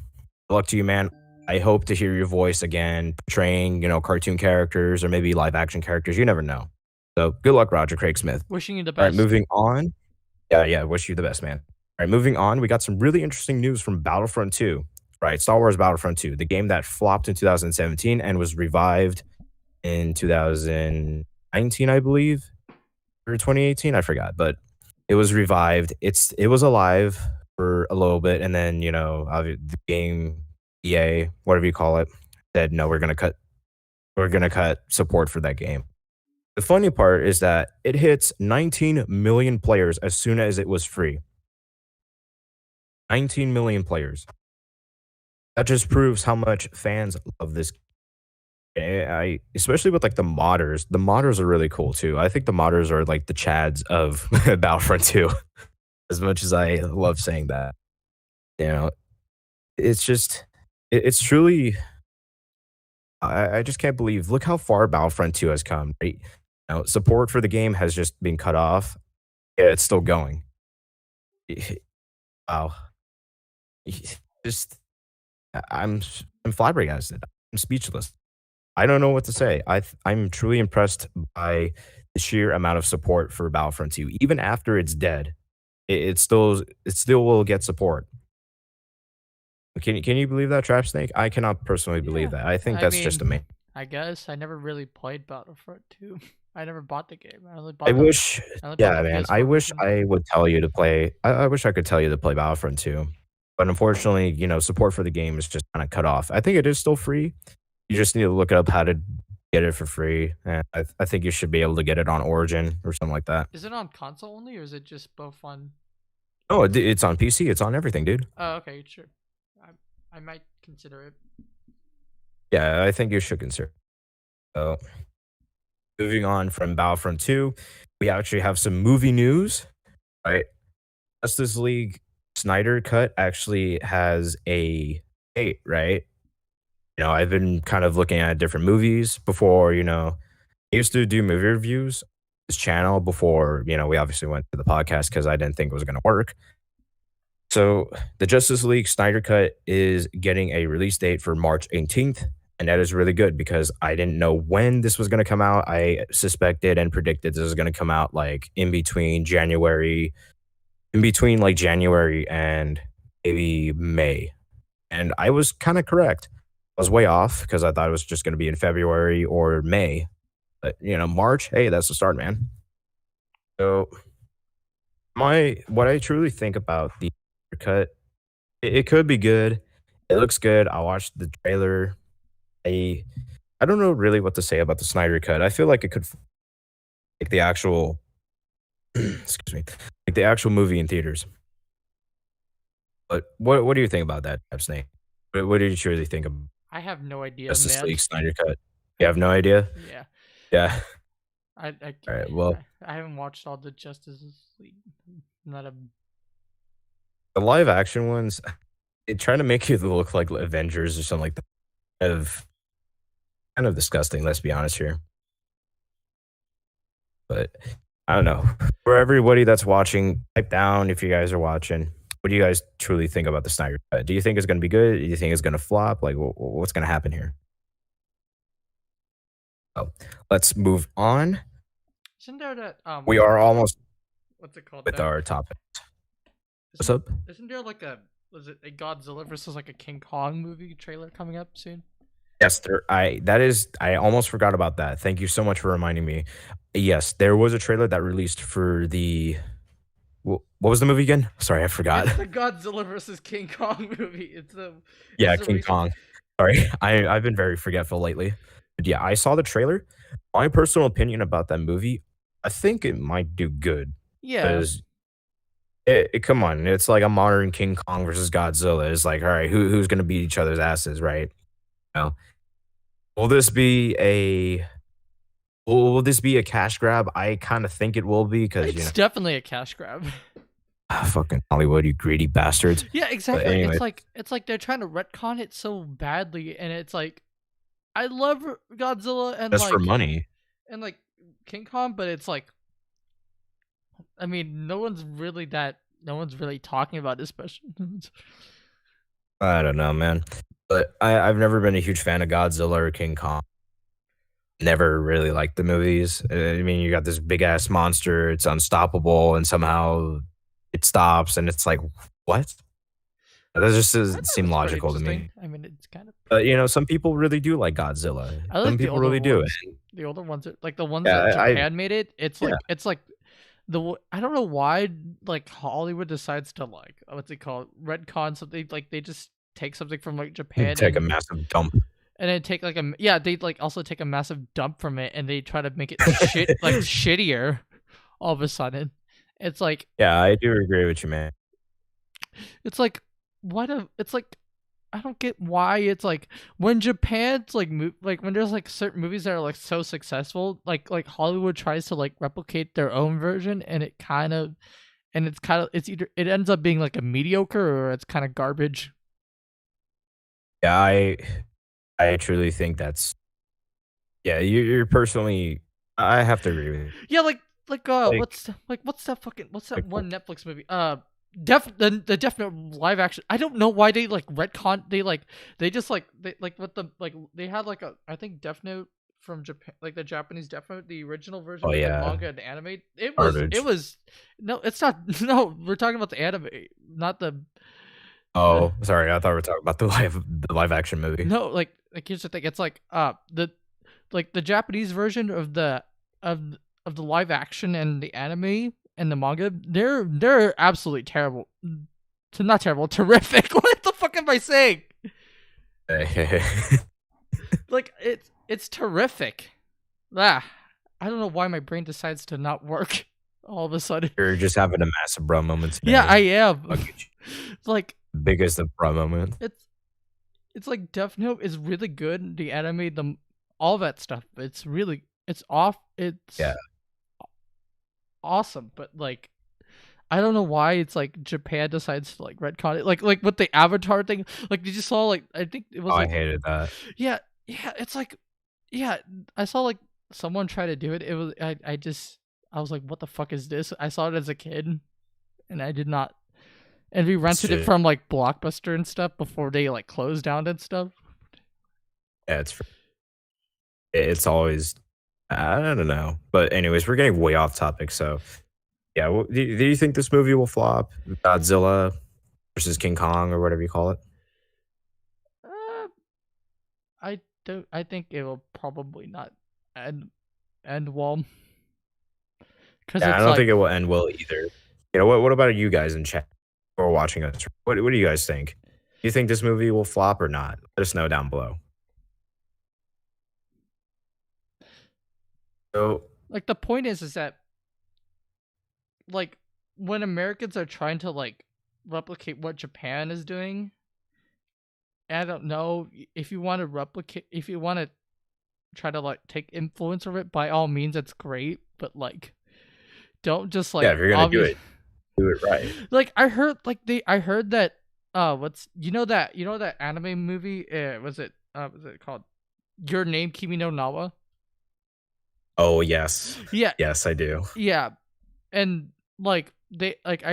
good luck to you, man. I hope to hear your voice again, portraying, cartoon characters or maybe live action characters. You never know. So good luck, Roger Craig Smith. Wishing you the best. All right, moving on. Yeah, wish you the best, man. All right, moving on. We got some really interesting news from Battlefront 2. Right, Star Wars Battlefront 2, the game that flopped in 2017 and was revived in 2019, I believe, or 2018. I forgot, but it was revived. It was alive for a little bit, and then the game EA, whatever you call it, said no, we're gonna cut support for that game. The funny part is that it hits 19 million players as soon as it was free. 19 million players. That just proves how much fans love this. Especially with like the modders. The modders are really cool too. I think the modders are like the Chads of Battlefront 2. As much as I love saying that, it's just, it's truly. I just can't believe. Look how far Battlefront 2 has come. Right? Support for the game has just been cut off. Yeah, it's still going. Wow. Just, I'm flabbergasted. I'm speechless. I don't know what to say. I'm truly impressed by the sheer amount of support for Battlefront 2. Even after it's dead, it still will get support. Can you believe that, TrappedSnake? I cannot personally believe that. I think that's just amazing. I guess I never really played Battlefront 2. I never bought the game. I only I wish, yeah, man. I wish version. I would tell you to play. I wish I could tell you to play Battlefront 2, but unfortunately, support for the game is just kind of cut off. I think it is still free. You just need to look up how to get it for free. And I think you should be able to get it on Origin or something like that. Is it on console only, or is it just both on? Oh, it's on PC. It's on everything, dude. Oh, okay, sure. I might consider it. Yeah, I think you should consider. So, moving on from Battlefront 2, we actually have some movie news, right? Justice League Snyder Cut actually has a date, right? I've been kind of looking at different movies before, I used to do movie reviews this channel before, we obviously went to the podcast because I didn't think it was going to work. So the Justice League Snyder Cut is getting a release date for March 18th. And that is really good because I didn't know when this was going to come out. I suspected and predicted this was going to come out like in between like January and maybe May. And I was kind of correct. I was way off because I thought it was just going to be in February or May. But, March, hey, that's the start, man. So what I truly think about the cut, it could be good. It looks good. I watched the trailer. I don't know really what to say about the Snyder Cut. I feel like it could, like the actual, excuse me, like the actual movie in theaters. But what do you think about that, Snake? What did you truly think of I have no idea, Justice man. League Snyder cut? You have no idea? Yeah, Yeah. I All right. Well, I haven't watched all the Justice League. Not a the live action ones, they try to make you look like Avengers or something like that. Kind of disgusting. Let's be honest here. But I don't know. For everybody that's watching, type down if you guys are watching. What do you guys truly think about the Snyder cut? Do you think it's going to be good? Do you think it's going to flop? Like, what's going to happen here? So, let's move on. Isn't there that We are almost what's it called? with that, our topic. What's isn't- up? Isn't there like was it a Godzilla versus like a King Kong movie trailer coming up soon? Yes, I almost forgot about that. Thank you so much for reminding me. Yes, there was a trailer that released for the what was the movie again? Sorry, I forgot. It's the Godzilla versus King Kong movie. Yeah, it's the King recent- Kong. Sorry, I've been very forgetful lately. But yeah, I saw the trailer. My personal opinion about that movie, I think it might do good. Yeah, Because come on, it's like a modern King Kong versus Godzilla. It's like, all right, who's gonna beat each other's asses, right? You know? Will this be a cash grab? I kind of think it will be because it's definitely a cash grab. fucking Hollywood, you greedy bastards. Yeah, exactly. anyway. It's like they're trying to retcon it so badly, and it's like I love Godzilla and Just like for money. and like King Kong, but it's like I mean, no one's really talking about this special. I don't know, man. But I've never been a huge fan of Godzilla or King Kong. Never really liked the movies. I mean, you got this big ass monster, it's unstoppable, and somehow it stops, and it's like, what? That just doesn't seem logical to me. I mean, it's kind of. But some people really do like Godzilla. I like Some the people older really do. ones. The older ones are like the ones Yeah, that I- Japan made it. It's like I don't know why like Hollywood decides to like what's it called retcon something like they just take something from like Japan Take a and massive dump. then take like they like also take a massive dump from it and they try to make it shit like shittier all of a sudden. It's like Yeah, I do agree with you, man. it's like it's like I don't get why it's like when Japan's like like when there's like certain movies that are like so successful like Hollywood tries to like replicate their own version and it's either it ends up being like a mediocre or it's kind of garbage. Yeah, I truly think that's. Yeah, you're personally. I have to agree with you. Yeah, like Like- what's that Like one Netflix movie? The Death Note live action. I don't know why they like retcon. They just like with the like they had like a I think Death Note from Japan, like the Japanese Death Note, the original version Oh, of yeah. the manga and anime. Garbage. It was no, it's not. No, we're talking about the anime, not the. Oh, sorry. I thought we were talking about the live action movie. No, like here's the thing. It's like the Japanese version of the live action and the anime and the manga. They're absolutely terrible. Not terrible, terrific. What the fuck am I saying? Like it's terrific. I don't know why my brain decides to not work all of a sudden. You're just having a massive bro moment today. Yeah, I am. Okay. Like Biggest of bro moment. it's like Death Note is really good. The anime, all that stuff. It's Yeah. awesome. But like, I don't know why it's like Japan decides to like retcon it. Like with the Avatar thing. Like did you saw like I think it was. Oh, like, I hated that. Yeah. It's like, yeah. I saw like someone try to do it. It was I was like, what the fuck is this? I saw it as a kid, and I did not. And we rented it Shit. from like Blockbuster and stuff before they like closed down and stuff. Yeah, it's always. I don't know, but anyways, we're getting way off topic. So, yeah, do you think this movie will flop? Godzilla versus King Kong or whatever you call it. I don't. I think it will probably not end well. Because Yeah, I don't think it will end well either. You know what? What about you guys in chat who are watching us? What do you guys think? Do you think this movie will flop or not? Let us know down below. So like the point is that like when Americans are trying to like replicate what Japan is doing. I don't know if you want to replicate, if you want to try to like take influence of it, by all means, that's great. But like, don't just like Yeah, if you're gonna do it right. Like I heard that what's that anime movie? Was it called Your Name Kimi no Nawa? Oh yes, Yeah, yes, I do. yeah, and like they like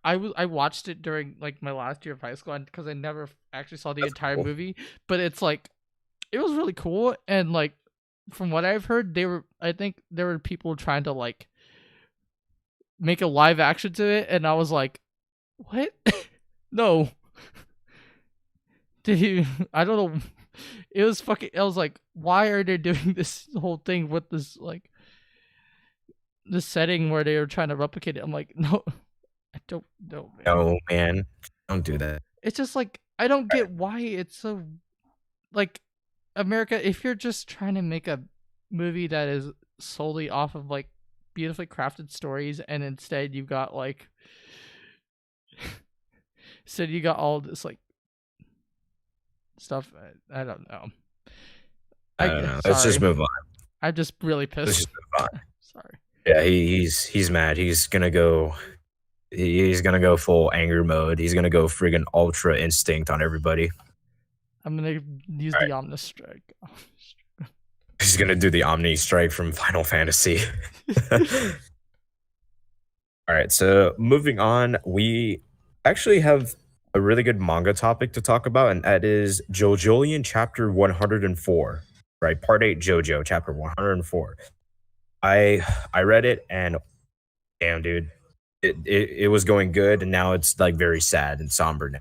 I watched it during like my last year of high school because I never actually saw the That's entire cool. movie, but it's like it was really cool, and like from what I've heard, I think there were people trying to like make a live action to it, and I was like, what? No. Did you? I don't know. It was fucking. I was like, why are they doing this whole thing with this like the setting where they were trying to replicate it? I'm like, no, I don't know, man. No, man, don't do that. It's just like I don't get why it's so like America. If you're just trying to make a movie that is solely off of like beautifully crafted stories, and instead you got like, instead you got all this like stuff. I don't know. I don't know. Let's just move on. I'm just really pissed. Let's just move on. Sorry. Yeah, he's mad. He's gonna go full anger mode. He's gonna go friggin' ultra instinct on everybody. I'm gonna use the Omni Strike. He's gonna do the Omni Strike from Final Fantasy. All right, so moving on, we actually have a really good manga topic to talk about, and that is JoJolion Chapter 104. Right, Part 8 JoJo Chapter 104. I read it, and damn, dude, it was going good, and now it's like very sad and somber now.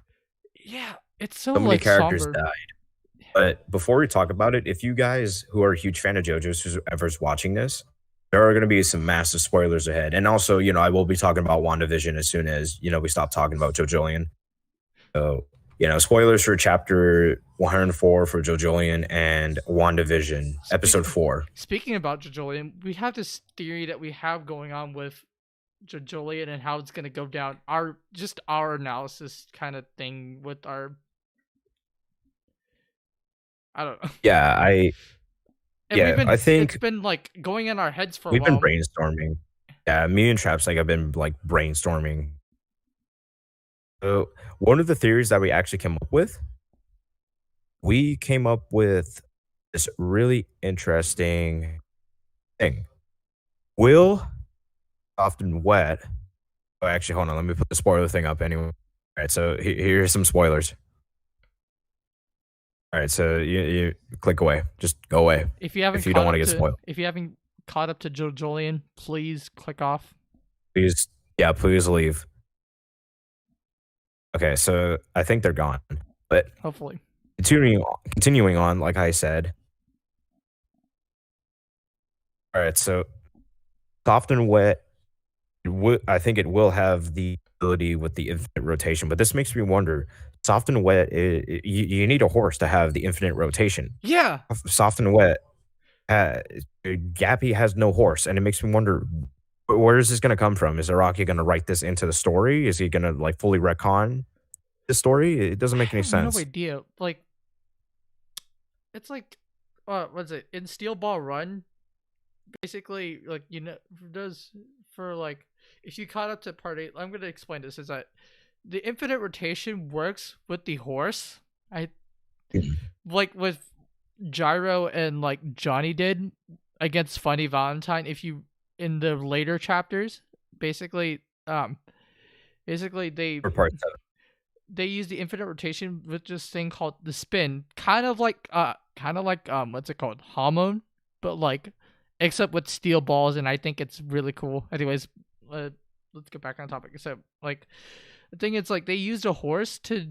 Yeah, it's so many like characters somber. died. But before we talk about it, if you guys who are a huge fan of JoJo's, whoever's watching this, there are going to be some massive spoilers ahead. And also, I will be talking about WandaVision as soon as, we stop talking about JoJolion. So, spoilers for chapter 104 for JoJolion and WandaVision, episode 4. Speaking about JoJolion, we have this theory that we have going on with JoJolion and how it's going to go down. Our analysis kind of thing with our... I don't know. Yeah, I think it's been like going in our heads for a while. We've been brainstorming. Yeah, me and TrappedSnake have been like brainstorming. So one of the theories that we actually came up with, this really interesting thing. Will soft and wet. Oh, actually, hold on. Let me put the spoiler thing up anyway. All right, so here's some spoilers. All right, so you click away. Just go away. If you don't want to get spoiled. If you haven't caught up to JoJolion, please click off. Please leave. Okay, so I think they're gone. But hopefully. Continuing on, like I said. All right, so soft and wet. I think it will have the ability with the infinite rotation, but this makes me wonder. Soft and wet, you need a horse to have the infinite rotation. Yeah. Soft and wet, Gappy has no horse, and it makes me wonder, where is this going to come from? Is Araki going to write this into the story? Is he going to like fully retcon the story? It doesn't make any sense. No idea. Like, it's like, what's it in Steel Ball Run? Basically, like if you caught up to part 8, I'm going to explain this. Is that the infinite rotation works with the horse. Like with Gyro and like Johnny did against Funny Valentine. If you in the later chapters, basically they use the infinite rotation with this thing called the spin, kind of like what's it called, Hormone, but like except with steel balls, and I think it's really cool. Anyways, let's get back on topic. So like the thing is, like, they used a horse to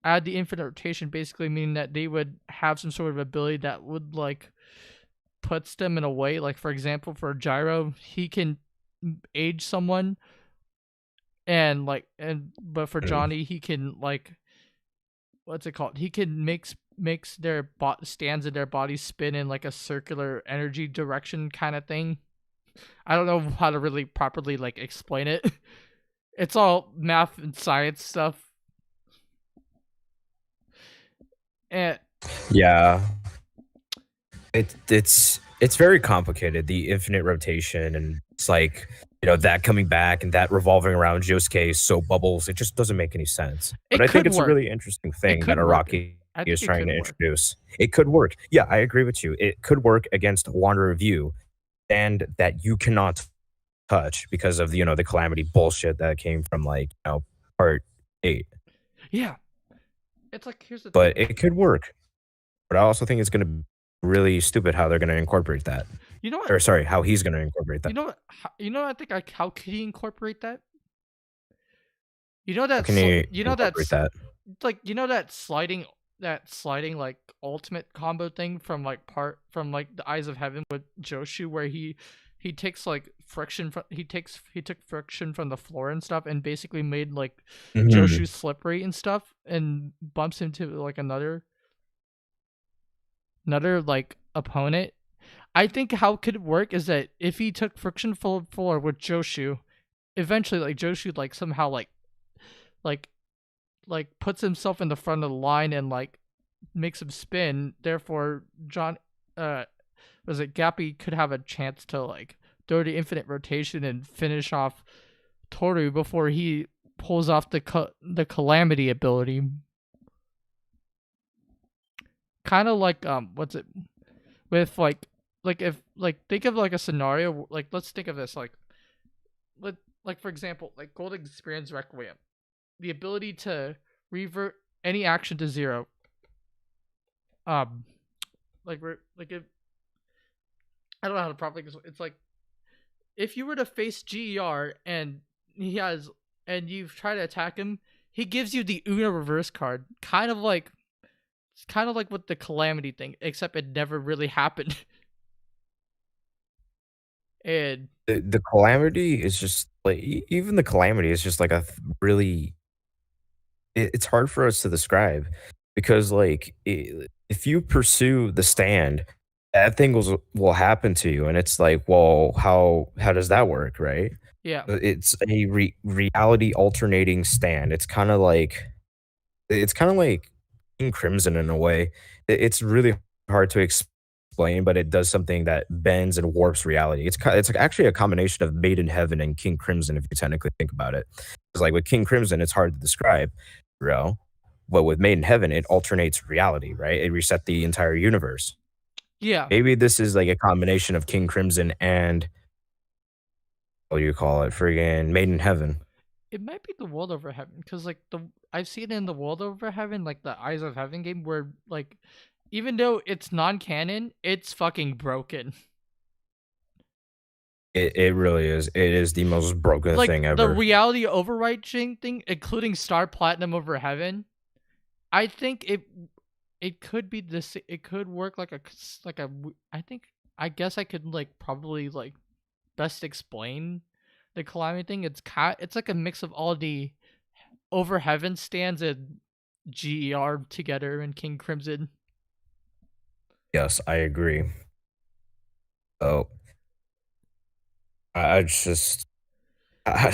add the infinite rotation, basically meaning that they would have some sort of ability that would like puts them in a way, like for example for Gyro, he can age someone, but for Johnny, he can like, what's it called? He can makes their stands in their body spin in like a circular energy direction kind of thing. I don't know how to really properly like explain it. It's all math and science stuff. And Yeah, it's very complicated. The infinite rotation and it's like that coming back and that revolving around Josuke's soap bubbles. It just doesn't make any sense. But it I think could it's a work. really interesting It thing that could work. Araki I is think it trying could to work. introduce. It could work. Yeah, I agree with you. It could work against Wander Review, and that you cannot touch because of the calamity bullshit that came from part 8. Yeah. It's like here's the But thing. it could work. But I also think it's going to be really stupid how they're going to incorporate that. You know what? Or sorry, how he's going to incorporate that. You know what? I think how could he incorporate that? You know that How can he incorporate that? like that sliding like ultimate combo thing from like the Eyes of Heaven with Joshu, where he takes like friction from he took friction from the floor and stuff and basically made like Mhm. Joshu slippery and stuff and bumps him to like another like opponent. I think how it could work is that if he took friction full floor with Joshu, eventually like Joshu like somehow like puts himself in the front of the line and like makes him spin. Therefore, Gappy could have a chance to like throw the infinite rotation and finish off Toru before he pulls off the calamity ability. Kind of like what's it with like if like think of like a scenario like let's think of this like for example like Golden Experience Requiem, the ability to revert any action to 0. If I don't know how to properly. It's like if you were to face GER and you've tried to attack him, he gives you the Uno reverse card, kind of like with the calamity thing, except it never really happened. And The calamity is just like even the calamity is just like a really. It's hard for us to describe because if you pursue the stand, that thing will happen to you, and it's like, well, how does that work, right? yeah, It's a reality alternating stand. It's kind of like King Crimson in a way. It's really hard to explain, but it does something that bends and warps reality. It's actually a combination of Made in Heaven and King Crimson if you technically think about it. Because like with King Crimson, it's hard to describe, bro. But with Made in Heaven, it alternates reality, right? It reset the entire universe. yeah. Maybe this is like a combination of King Crimson and what do you call it? Friggin' Made in Heaven. It might be the World Over Heaven, because like I've seen it in the World Over Heaven, like the Eyes of Heaven game, where like even though it's non-canon, it's fucking broken. It really is. It is the most broken Like thing ever. the reality overwriting thing, including Star Platinum Over Heaven. I think it could be this. It could work like a. I guess I could like probably like best explain the calamity thing. It's like a mix of all the Over Heaven stands and GER together in King Crimson. Yes, I agree. So I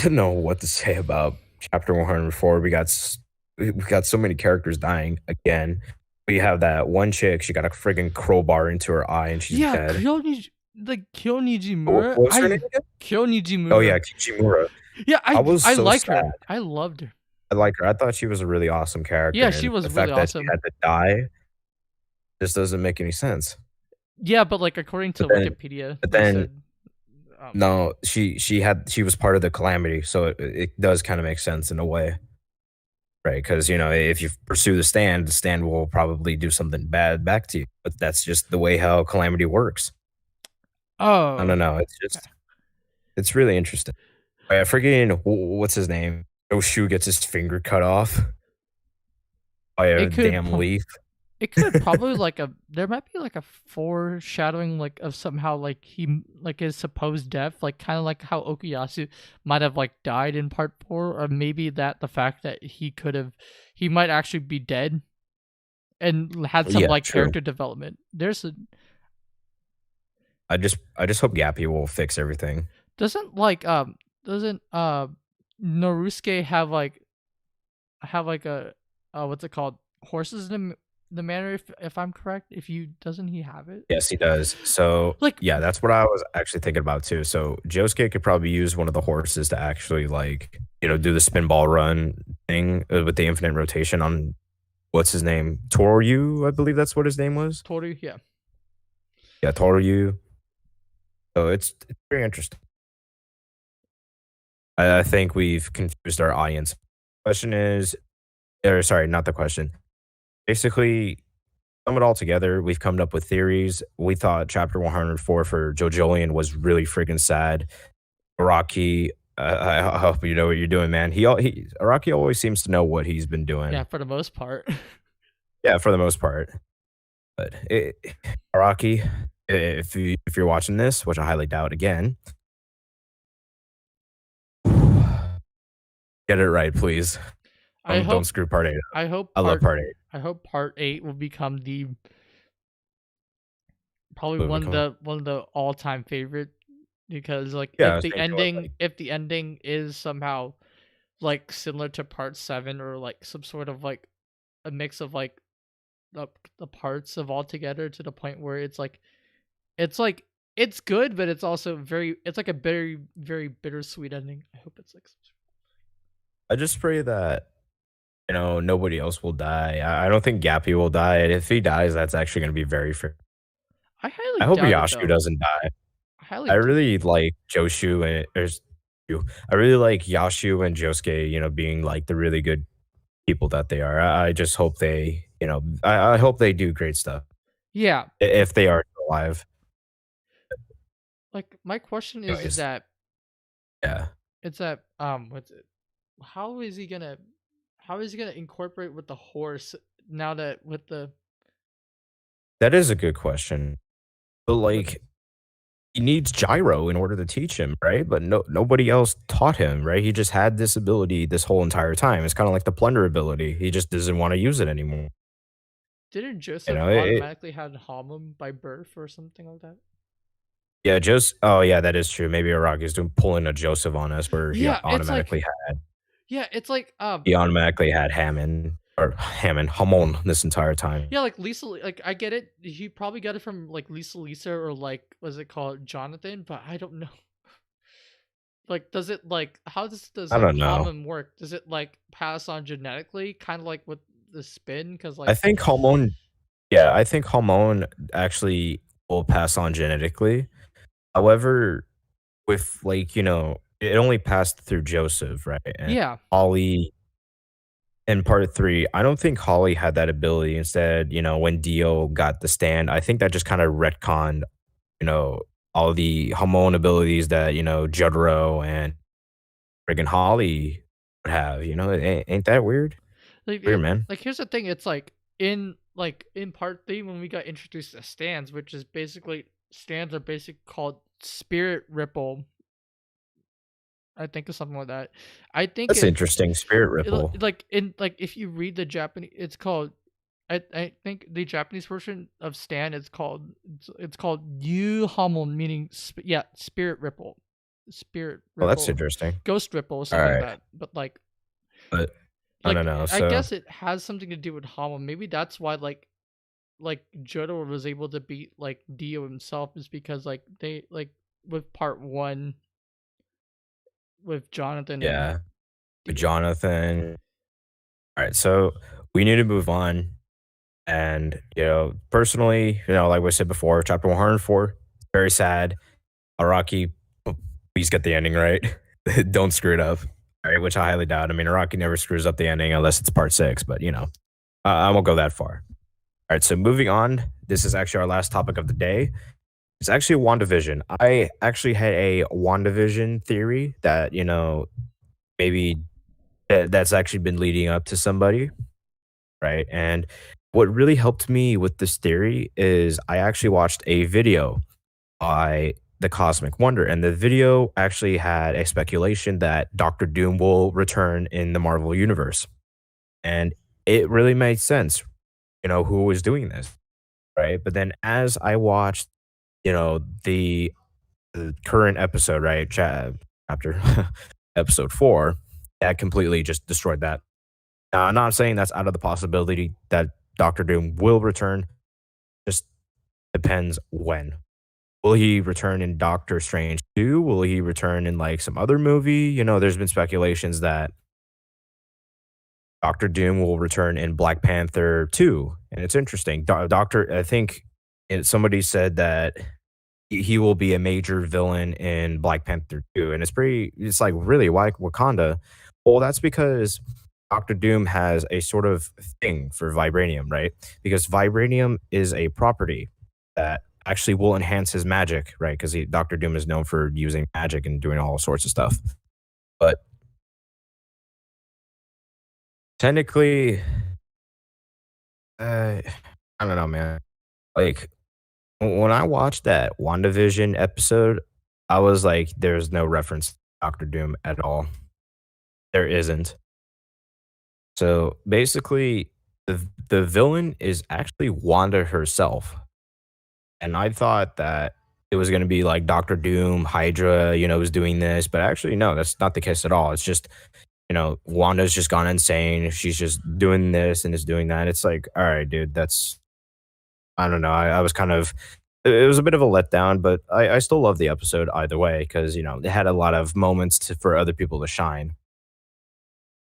don't know what to say about chapter 104. We got so many characters dying again. We have that one chick. She got a friggin' crowbar into her eye and she's dead. Kyo Nijimura. What's her name again? Kyo Nijimura. Oh yeah, Kichimura. Yeah, I so liked sad. her. I loved her. I like her. I thought she was a really awesome character. Yeah, she was the really fact awesome. that she had to die just doesn't make any sense. Yeah, but like according to Wikipedia, they said, no, she was part of the calamity, so it does kind of make sense in a way, right? Because if you pursue the stand will probably do something bad back to you. But that's just the way how calamity works. Oh, I don't know. It's really interesting. I forget what's his name. Oshu gets his finger cut off by a damn leaf. It could probably there might be like a foreshadowing like of somehow like he like his supposed death, like kind of like how Okuyasu might have like died in part 4, or maybe that the fact that he might actually be dead and had some true. character development. I just hope Gappy will fix everything. Doesn't Norusuke have like a what's it called, horses in the manor, if I'm correct? If you doesn't he have it? Yes, he does. So Like yeah, that's what I was actually thinking about too. So Josuke could probably use one of the horses to actually like do the spinball run thing with the infinite rotation on what's his name, Toryu, I believe that's what his name was. Toru, yeah. Yeah, Toryu. So it's very interesting. I think we've confused our audience. Question is, or sorry, not the question. Basically, sum it all together, we've come up with theories. We thought chapter 104 for JoJolion was really freaking sad. Araki, I hope you know what you're doing, man. Araki always seems to know what he's been doing. Yeah, for the most part. Yeah, for the most part. But Araki, if you're watching this, which I highly doubt again, get it right, please. Don't screw part 8 up. I love part 8. I hope part 8 will become probably one of the all-time favorite, because like if the ending is somehow like similar to part 7, or like some sort of like a mix of like the parts of all together, to the point where it's good, but it's also it's like a very, very bittersweet ending. I hope it's like I just pray that nobody else will die. I don't think Gappy will die, and if he dies, that's actually going to be very fair. I hope Yashu doesn't die. I really like Joshu I really like Yashu and Josuke, being like the really good people that they are. I just hope they, I hope they do great stuff. Yeah. If they are alive. Like my question is that it's that what's it? How is he gonna incorporate with the horse now that with the That is a good question. But like he needs gyro in order to teach him, right? But nobody else taught him, right? He just had this ability this whole entire time. It's kind of like the plunder ability. He just doesn't want to use it anymore. Didn't Joseph automatically had Hamon by birth or something like that? Yeah, oh yeah, that is true. Maybe Araki's pulling a Joseph on us where he automatically had. Yeah, it's like he automatically had Hamon this entire time. Yeah, like Lisa, like I get it. He probably got it from like Lisa, or like what's it called, Jonathan? But I don't know. Like, does it like how does Hamon work? Does it like pass on genetically, kind of like with the spin? Because like I think Hamon actually will pass on genetically. However, with like it only passed through Joseph, right? And yeah. Holly in part 3, I don't think Holly had that ability. Instead, when Dio got the stand, I think that just kind of retconned, all the Hamon abilities that, Jotaro and friggin' Holly would have, ain't that weird? Like, weird, man. Like, here's the thing. It's like in part 3, when we got introduced to stands, which is basically, stands are basically called Spirit Ripple. I think of something like that. I think that's interesting. Spirit Ripple. If you read the Japanese, it's called. I think the Japanese version of Stan is called. It's called Yu Hamon, meaning Spirit Ripple. Spirit Ripple. Oh, that's interesting. Ghost Ripple or something like that. But I don't know. I guess it has something to do with Hamon. Maybe that's why like Jotaro was able to beat like Dio himself, is because like they like with part 1. With Jonathan. Yeah. With Jonathan. All right, so we need to move on. And, personally, like we said before, chapter 104, very sad. Araki, please get the ending right. Don't screw it up. All right, which I highly doubt. I mean, Araki never screws up the ending unless it's part 6, but, I won't go that far. All right, so moving on. This is actually our last topic of the day. It's actually WandaVision. I actually had a WandaVision theory that, maybe that's actually been leading up to somebody, right? And what really helped me with this theory is I actually watched a video by the Cosmic Wonder, and the video actually had a speculation that Doctor Doom will return in the Marvel Universe. And it really made sense, who was doing this, right? But then as I watched the current episode, right? Chapter episode 4, that completely just destroyed that. Now, I'm not saying that's out of the possibility that Doctor Doom will return. Just depends when. Will he return in Doctor Strange 2? Will he return in like some other movie? There's been speculations that Doctor Doom will return in Black Panther 2. And it's interesting. I think somebody said that he will be a major villain in Black Panther 2. And it's like, really, why Wakanda? Well, that's because Doctor Doom has a sort of thing for vibranium, right? Because vibranium is a property that actually will enhance his magic, right? Because Doctor Doom is known for using magic and doing all sorts of stuff. But technically, I don't know, man. Like, when I watched that WandaVision episode, I was like, there's no reference to Doctor Doom at all. There isn't. So basically, the villain is actually Wanda herself. And I thought that it was going to be like Doctor Doom, Hydra, was doing this. But actually, no, that's not the case at all. It's just, Wanda's just gone insane. She's just doing this and is doing that. It's like, all right, dude, I don't know. I was kind of, it was a bit of a letdown, but I still love the episode either way because, it had a lot of moments for other people to shine.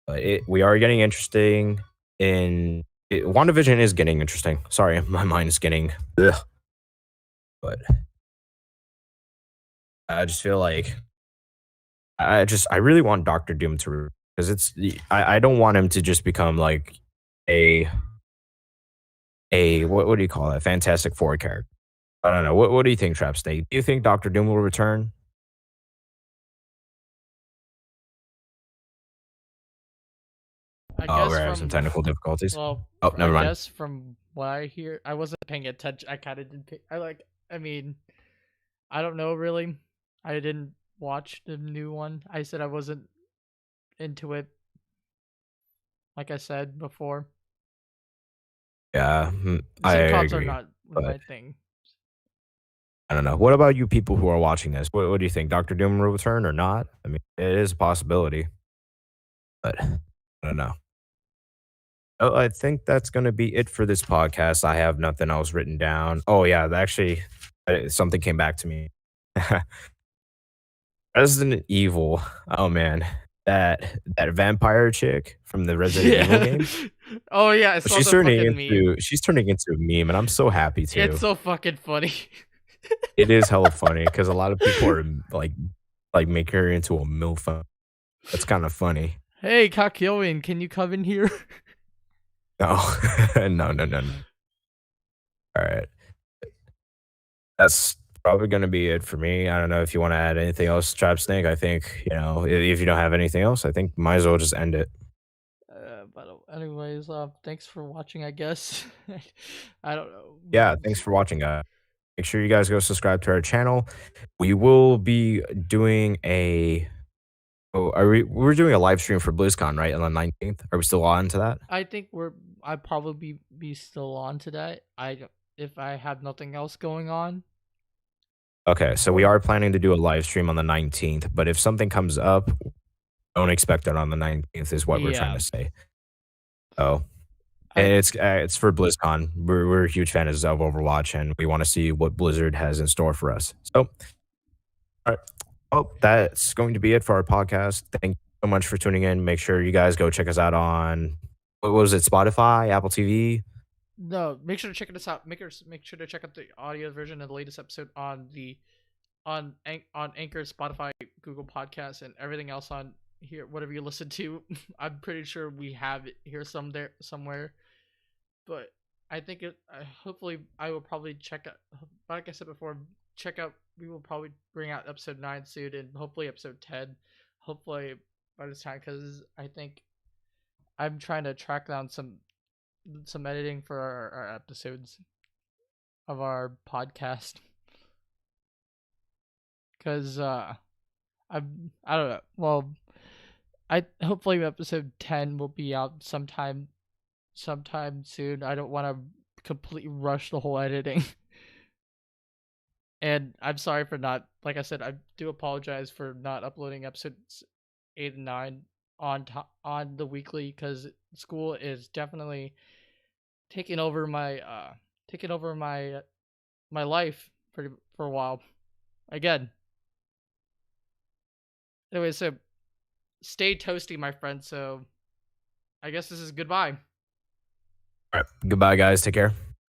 But we are getting interesting WandaVision is getting interesting. Sorry, my mind is getting, ugh. But I just feel like I really want Doctor Doom to, because I don't want him to just become like a what do you call it? Fantastic Four character. I don't know. What do you think, TrappedSnake? Do you think Doctor Doom will return? I We're guess having some technical difficulties. Never mind. I guess from what I hear, I wasn't paying attention. I kind of didn't pay. I mean, I don't know really. I didn't watch the new one. I said I wasn't into it. Like I said before, Yeah, I sitcoms are agree. not But my thing. I don't know. What about you people who are watching this? What do you think? Doctor Doom will return or not? I mean, it is a possibility, but I don't know. Oh, I think that's going to be it for this podcast. I have nothing else written down. Oh, yeah, actually, something came back to me. Resident Evil. Oh, man. That vampire chick from the Resident Evil games. Oh yeah, I saw the fucking meme. She's turning into a meme, and I'm so happy too. It's so fucking funny. It is hella funny because a lot of people are like making her into a MILF. That's kind of funny. Hey, Kakyoin, can you come in here? No. No. All right. That's probably going to be it for me. I don't know if you want to add anything else, TrappedSnake. I think, if you don't have anything else, I think might as well just end it. But anyways, thanks for watching, I guess. I don't know. Yeah, thanks for watching, guys. Make sure you guys go subscribe to our channel. We will be doing we're doing a live stream for BlizzCon, right? On the 19th. Are we still on to that? I think I'd probably be still on to that. If I have nothing else going on. Okay, so we are planning to do a live stream on the 19th, but if something comes up, don't expect it on the 19th is what we're trying to say. Oh. And it's for BlizzCon. We're huge fans of Overwatch, and we want to see what Blizzard has in store for us. So, all right. Oh, that's going to be it for our podcast. Thank you so much for tuning in. Make sure you guys go check us out on, what was it, Spotify, Apple TV? No, make sure to check us out. Make sure to check out the audio version of the latest episode on Anchor, Spotify, Google Podcasts, and everything else on here. Whatever you listen to, I'm pretty sure we have it here somewhere. But I think hopefully I will probably check out. Like I said before, we will probably bring out episode 9 soon, and hopefully episode 10. Hopefully by this time, because I think I'm trying to track down some editing for our episodes of our podcast. Because I don't know. Well, I hopefully episode 10 will be out sometime soon. I don't want to completely rush the whole editing. And I'm sorry for not, like I said, I do apologize for not uploading episodes 8 and 9 on the weekly, because school is definitely taking over my life for a while. Again. Anyway, so stay toasty, my friend. So I guess this is goodbye. All right. Goodbye, guys. Take care.